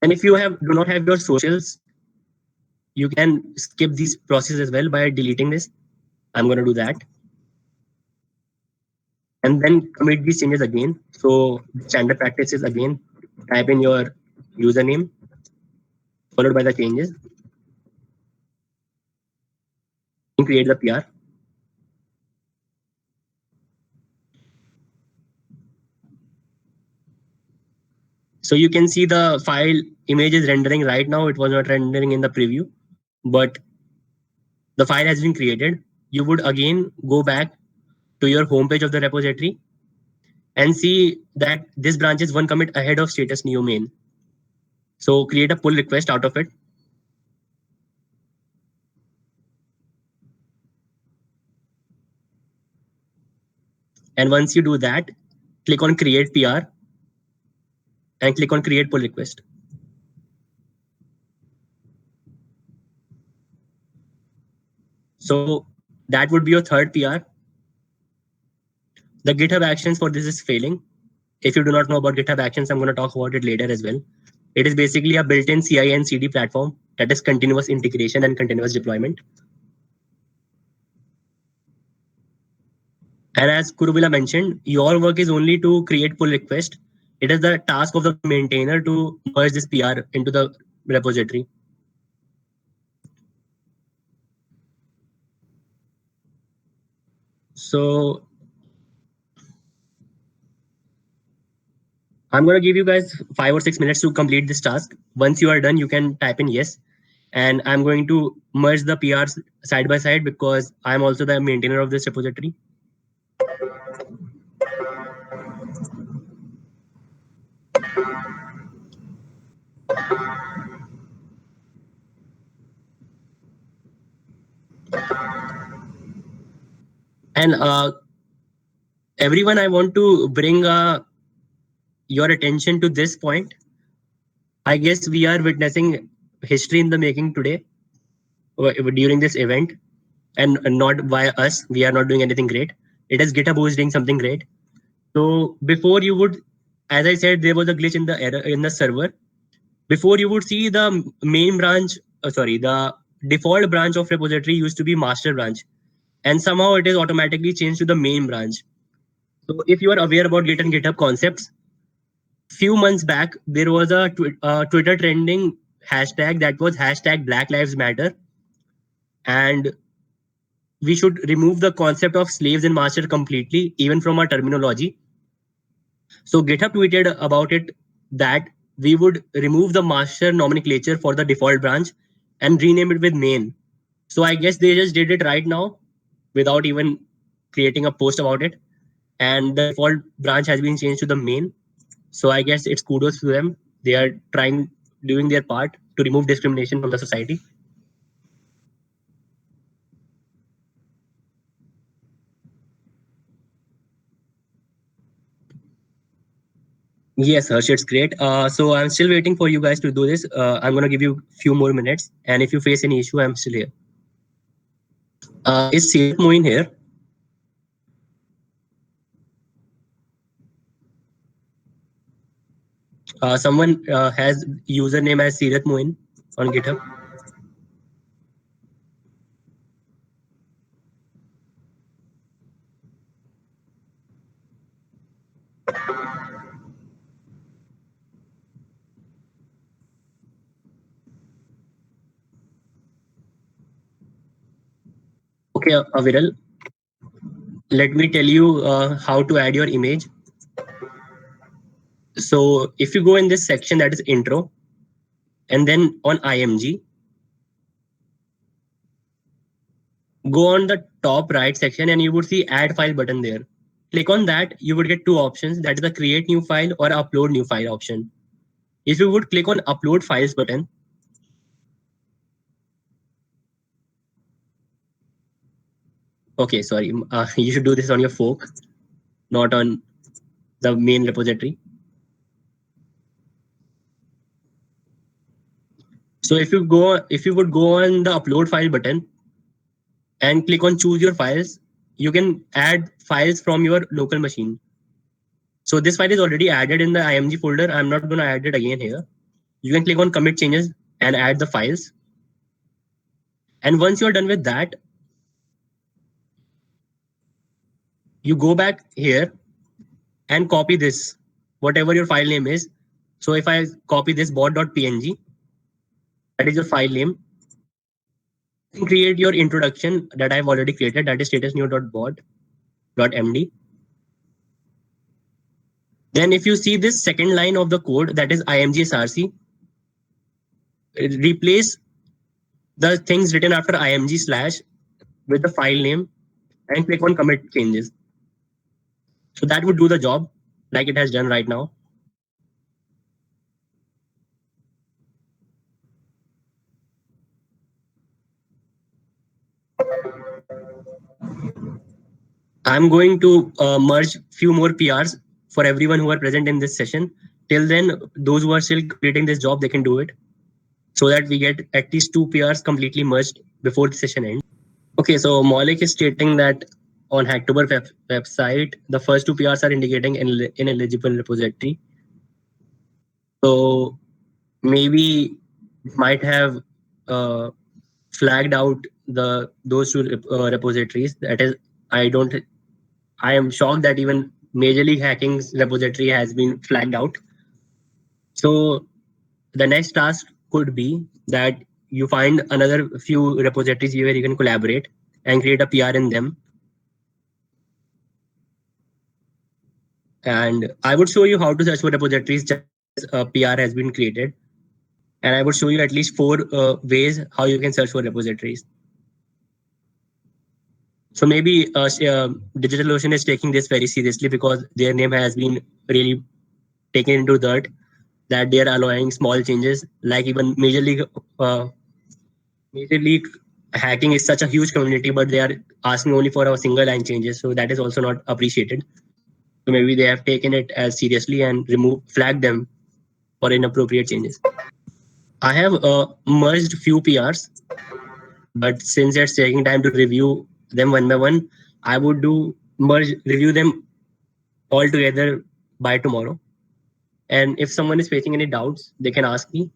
And if you do not have your socials, you can skip this process as well by deleting this. I'm going to do that. And then commit these changes again. So standard practice is again, type in your username, followed by the changes, and create the PR. So you can see the file image is rendering right now. It was not rendering in the preview, but the file has been created. You would again go back to your homepage of the repository and see that this branch is one commit ahead of status new main. So create a pull request out of it. And once you do that, click on create PR and click on create pull request. So that would be your third PR. The GitHub Actions for this is failing. If you do not know about GitHub Actions, I'm going to talk about it later as well. It is basically a built-in CI and CD platform that is continuous integration and continuous deployment. And as Kurubila mentioned, your work is only to create pull request. It is the task of the maintainer to merge this PR into the repository. So I'm going to give you guys 5 or 6 minutes to complete this task. Once you are done, you can type in yes. And I'm going to merge the PRs side by side because I'm also the maintainer of this repository. And everyone, I want to bring your attention to this point. I guess we are witnessing history in the making today during this event, and not by us. We are not doing anything great. It is GitHub who is doing something great. So before you would, as I said, there was a glitch in the error in the server. Before you would see the main branch, the default branch of repository used to be master branch, and somehow it is automatically changed to the main branch. So if you are aware about Git and GitHub concepts, few months back there was a Twitter trending hashtag that was hashtag Black Lives Matter, and we should remove the concept of slaves and master completely, even from our terminology. So GitHub tweeted about it that we would remove the master nomenclature for the default branch and rename it with main. So I guess they just did it right now without even creating a post about it. And the default branch has been changed to the main. So I guess it's kudos to them. They are doing their part to remove discrimination from the society. Yes, Harsh, it's great. So I'm still waiting for you guys to do this. I'm going to give you a few more minutes. And if you face any issue, I'm still here. Is Sirat Moin here? Someone has username as Sirat Moin on GitHub. Okay, Aviral, let me tell you how to add your image. So if you go in this section that is intro, and then on IMG, go on the top right section and you would see add file button there. Click on that, you would get two options, that is the create new file or upload new file option. If you would click on upload files button, okay, sorry, you should do this on your fork, not on the main repository. So if you would go on the upload file button and click on choose your files, you can add files from your local machine. So this file is already added in the IMG folder. I'm not going to add it again here. You can click on commit changes and add the files. And once you're done with that, you go back here and copy this, whatever your file name is. So if I copy this bot.png, that is your file name. Create your introduction that I've already created, that is statusnew.bot.md. Then if you see this second line of the code, that is imgsrc, replace the things written after img slash with the file name and click on commit changes. So that would do the job like it has done right now. I'm going to merge few more PRs for everyone who are present in this session. Till then, those who are still completing this job, they can do it so that we get at least 2 PRs completely merged before the session ends. Okay, so Maulik is stating that on Hacktober website, the first 2 PRs are indicating ineligible repository. So maybe might have flagged out those 2 repositories. That is, I am shocked that even Major League Hacking's repository has been flagged out. So the next task could be that you find another few repositories where you can collaborate and create a PR in them. And I would show you how to search for repositories just as a PR has been created. And I would show you at least 4 ways how you can search for repositories. So maybe DigitalOcean is taking this very seriously because their name has been really taken into dirt, that they are allowing small changes. Like even Major League Hacking is such a huge community, but they are asking only for a single line changes. So that is also not appreciated. So maybe they have taken it as seriously and flagged them for inappropriate changes. I have merged few PRs, but since it's taking time to review them one by one, I would review them all together by tomorrow. And if someone is facing any doubts, they can ask me,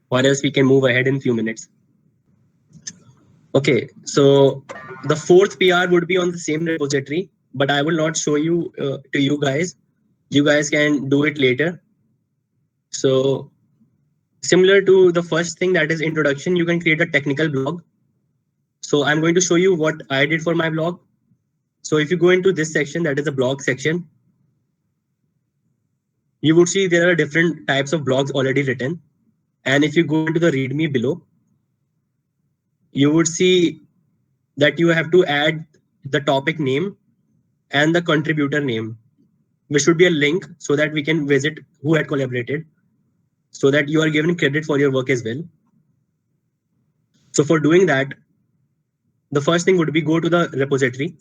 or else we can move ahead in few minutes. Okay, so the 4th PR would be on the same repository, but I will not show you to you guys. You guys can do it later. So similar to the first thing, that is introduction, you can create a technical blog. So I'm going to show you what I did for my blog. So if you go into this section, that is the blog section, you would see there are different types of blogs already written. And if you go into the README below, you would see that you have to add the topic name and the contributor name, which should be a link so that we can visit who had collaborated, so that you are given credit for your work as well. So for doing that, the first thing would be go to the repository,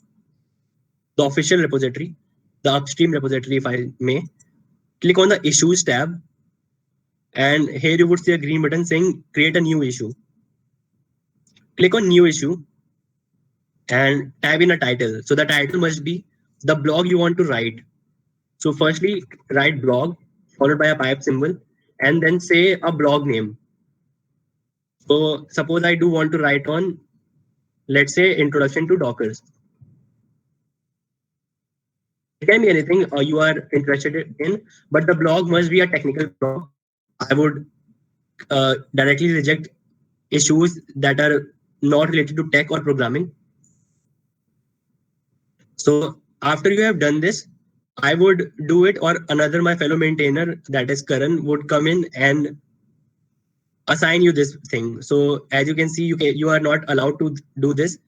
the official repository, the upstream repository, if I may. Click on the issues tab, and here you would see a green button saying create a new issue. Click on new issue and type in a title. So the title must be the blog you want to write. So firstly, write blog followed by a pipe symbol and then say a blog name. So suppose I do want to write on, let's say, introduction to Dockers. It can be anything you are interested in, but the blog must be a technical blog. I would directly reject issues that are not related to tech or programming. So after you have done this, I would do it, or another my fellow maintainer, that is Karan, would come in and assign you this thing. So as you can see, you are not allowed to do this.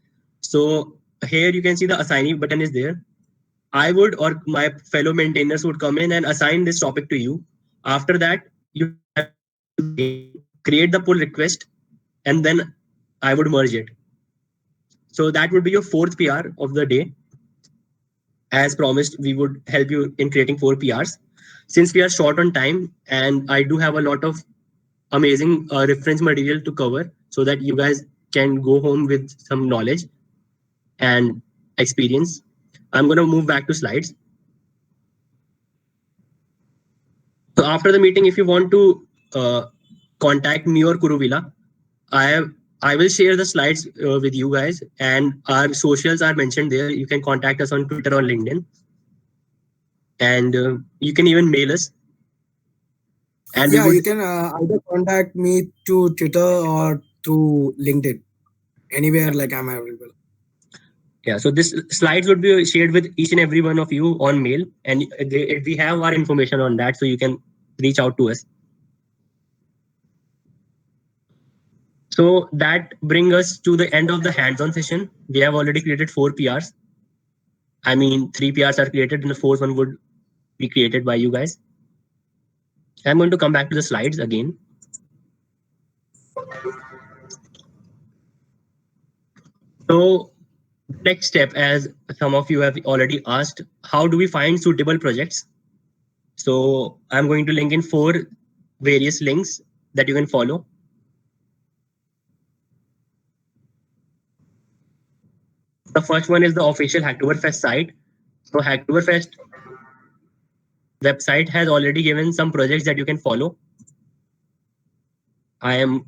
So here you can see the assignee button is there. I would, or my fellow maintainers would come in and assign this topic to you. After that, you have to create the pull request, and then I would merge it. So that would be your 4th PR of the day. As promised, we would help you in creating 4 PRs. Since we are short on time and I do have a lot of amazing reference material to cover so that you guys can go home with some knowledge and experience, I'm going to move back to slides. So after the meeting, if you want to contact me or Kuruvila, I will share the slides with you guys, and our socials are mentioned there. You can contact us on Twitter or LinkedIn, and you can even mail us. And yeah, you can either contact me to Twitter or through LinkedIn. Anywhere, like I'm available. Yeah, so this slides would be shared with each and every one of you on mail, and we have our information on that, so you can reach out to us. So that brings us to the end of the hands-on session. We have already created 4 PRs. I mean, 3 PRs are created, and the fourth one would be created by you guys. I'm going to come back to the slides again. So next step, as some of you have already asked, how do we find suitable projects? So I'm going to link in 4 various links that you can follow. The first one is the official Hacktoberfest site. So Hacktoberfest website has already given some projects that you can follow. I am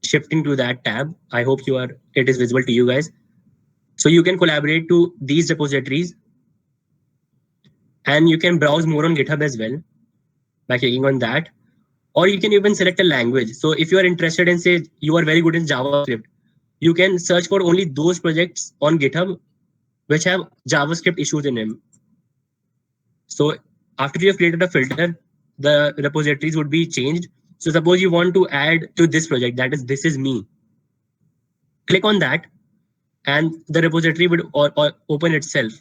shifting to that tab. I hope it is visible to you guys. So you can collaborate to these repositories, and you can browse more on GitHub as well by clicking on that. Or you can even select a language. So if you are interested in, say, you are very good in JavaScript, you can search for only those projects on GitHub which have JavaScript issues in them. So after you have created a filter, the repositories would be changed. So suppose you want to add to this project, that is, this is me. Click on that, and the repository would open itself.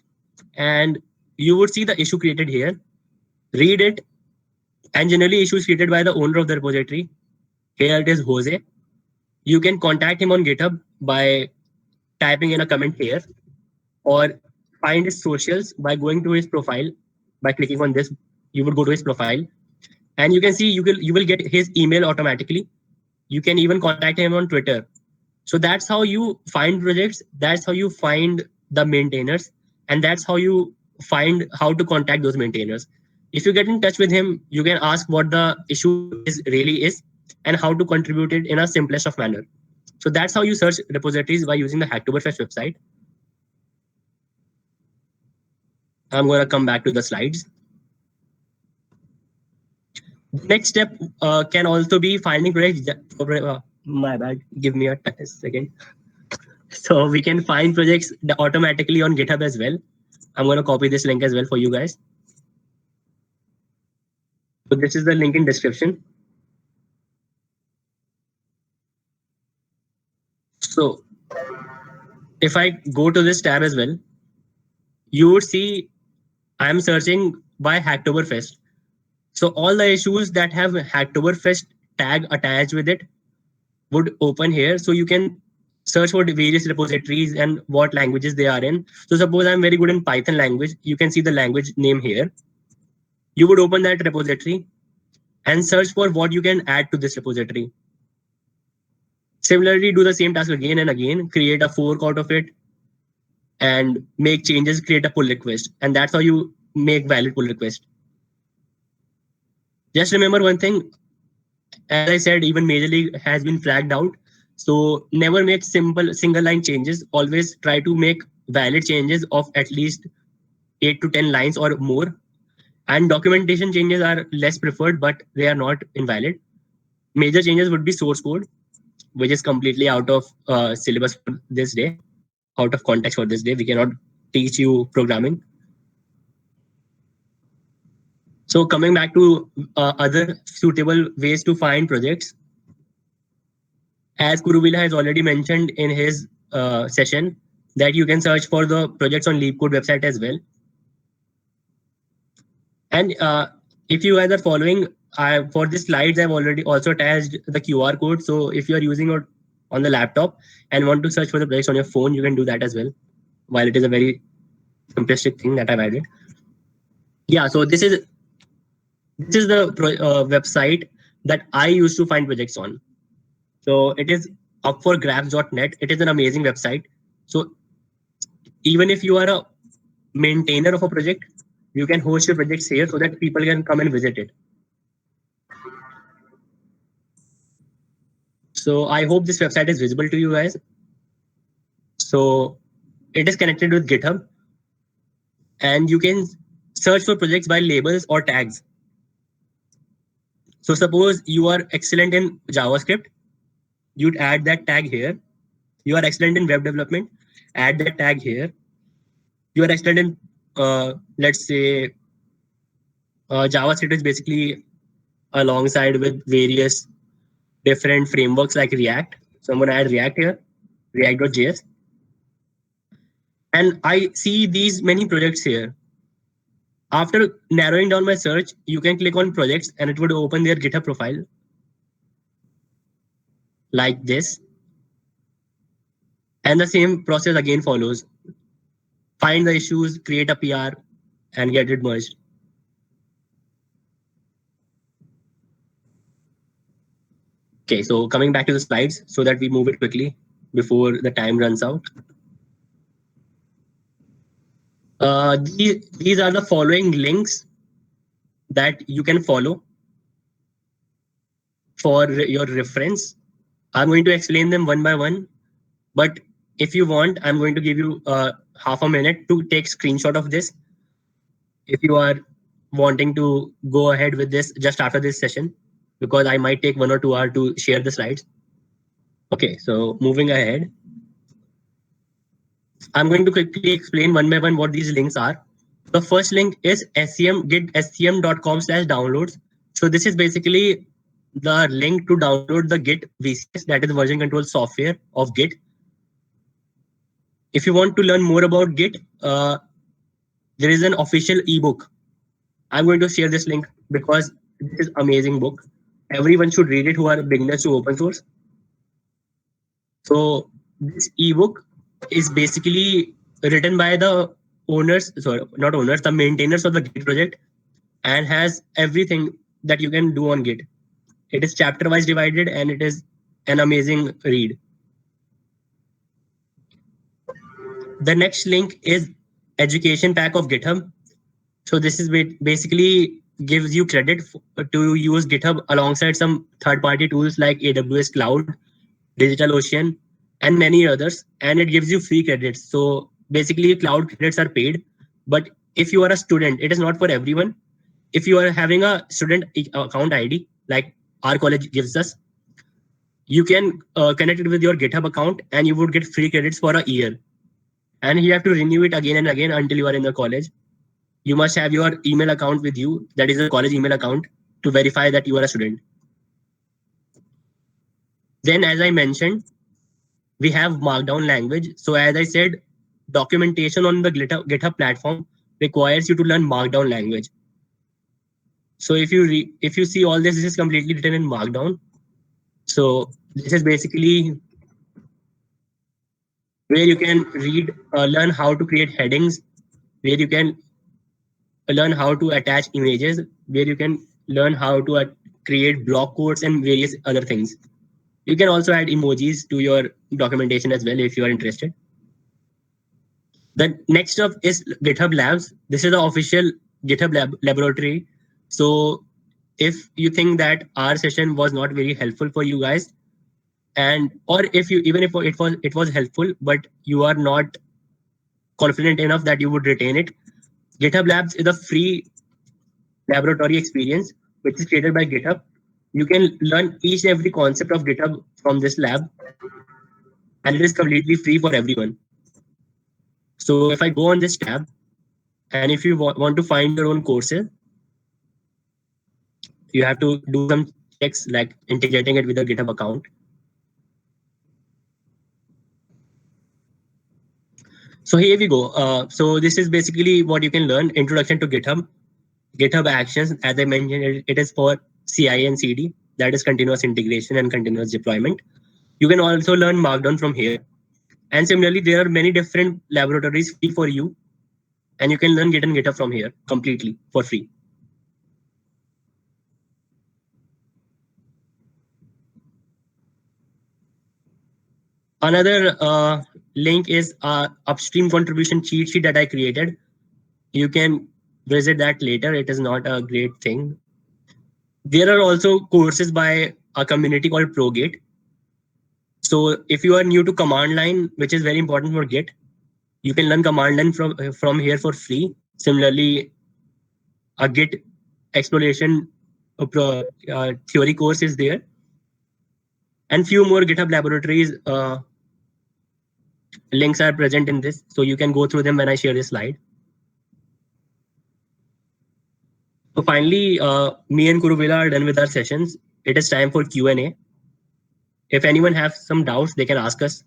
And you would see the issue created here. Read it, and generally issues created by the owner of the repository. Here it is Jose. You can contact him on GitHub by typing in a comment here, or find his socials by going to his profile. By clicking on this, you would go to his profile, and you can see you will get his email automatically. You can even contact him on Twitter. So that's how you find projects. That's how you find the maintainers, and that's how you find how to contact those maintainers. If you get in touch with him, you can ask what the issue really is and how to contribute it in a simplest of manner. So that's how you search repositories by using the Hacktoberfest website. I'm going to come back to the slides. Next step can also be finding projects. My bad. Give me a second. So we can find projects automatically on GitHub as well. I'm going to copy this link as well for you guys. So this is the link in description. So if I go to this tab as well, you would see I'm searching by Hacktoberfest. So all the issues that have Hacktoberfest tag attached with it would open here. So you can search for the various repositories and what languages they are in. So suppose I'm very good in Python language. You can see the language name here. You would open that repository and search for what you can add to this repository. Similarly, do the same task again and again, create a fork out of it and make changes, create a pull request. And that's how you make valid pull request. Just remember one thing, as I said, even majorly has been flagged out. So never make simple single line changes. Always try to make valid changes of at least 8 to 10 lines or more. And documentation changes are less preferred, but they are not invalid. Major changes would be source code, which is completely out of syllabus for this day, out of context for this day. We cannot teach you programming. So coming back to other suitable ways to find projects, as Kuruvilla has already mentioned in his session, that you can search for the projects on LeapCode website as well. And if you guys are following, for the slides, I've already also attached the QR code. So if you are using it on the laptop and want to search for the projects on your phone, you can do that as well. While it is a very simplistic thing that I've added. Yeah, so this is the website that I used to find projects on. So it is upforgraphs.net. It is an amazing website. So even if you are a maintainer of a project, you can host your projects here so that people can come and visit it. So I hope this website is visible to you guys. So it is connected with GitHub, and you can search for projects by labels or tags. So suppose you are excellent in JavaScript, you'd add that tag here. You are excellent in web development, add that tag here. you are excellent in, let's say, JavaScript is basically alongside with various different frameworks like React. So I'm going to add React here, React.js. And I see these many projects here. After narrowing down my search, you can click on projects and it would open their GitHub profile like this. And the same process again follows. Find the issues, create a PR, and get it merged. Okay, so coming back to the slides so that we move it quickly before the time runs out. These are the following links that you can follow for your reference. I'm going to explain them one by one, but if you want, I'm going to give you half a minute to take screenshot of this. If you are wanting to go ahead with this just after this session, because I might take 1 or 2 hours to share the slides. Okay, so moving ahead, I'm going to quickly explain one by one what these links are. The first link is gitscm.com/downloads. So this is basically the link to download the Git VCS, that is version control software of Git. If you want to learn more about Git, there is an official ebook. I'm going to share this link because this is amazing book. Everyone should read it who are beginners to open source. So this ebook is basically written by the owners, sorry, not owners, the maintainers of the Git project, and has everything that you can do on Git. It is chapter wise divided and it is an amazing read. The next link is education pack of GitHub. So this is basically gives you credit to use GitHub alongside some third-party tools like AWS Cloud, DigitalOcean, and many others. And it gives you free credits. So basically cloud credits are paid. But if you are a student, it is not for everyone. If you are having a student account ID, like our college gives us, you can connect it with your GitHub account and you would get free credits for a year. And you have to renew it again and again until you are in the college. You must have your email account with you, that is a college email account, to verify that you are a student. Then, as I mentioned, we have Markdown language. So as I said, documentation on the GitHub platform requires you to learn Markdown language. So if you see all this is completely written in Markdown. So this is basically where you can learn how to create headings, where you can learn how to attach images, where you can learn how to create block quotes and various other things. You can also add emojis to your documentation as well if you are interested. The next up is GitHub Labs. This is the official GitHub laboratory. So if you think that our session was not very helpful for you guys, and or if you even if it was helpful, but you are not confident enough that you would retain it, GitHub Labs is a free laboratory experience which is created by GitHub. You can learn each and every concept of GitHub from this lab, and it is completely free for everyone. So if I go on this tab, and if you want to find your own courses, you have to do some checks like integrating it with a GitHub account. So here we go. So this is basically what you can learn. Introduction to GitHub. GitHub Actions, as I mentioned, it is for CI and CD, that is continuous integration and continuous deployment. You can also learn Markdown from here. And similarly, there are many different laboratories free for you. And you can learn Git and GitHub from here completely for free. Another link is upstream contribution cheat sheet that I created. You can visit that later. It is not a great thing. There are also courses by a community called ProGit. So if you are new to command line, which is very important for Git, you can learn command line from here for free. Similarly, a Git exploration theory course is there. And few more GitHub laboratories links are present in this, so you can go through them when I share this slide. So finally, me and Kuruvilla are done with our sessions. It is time for Q&A. If anyone has some doubts, they can ask us.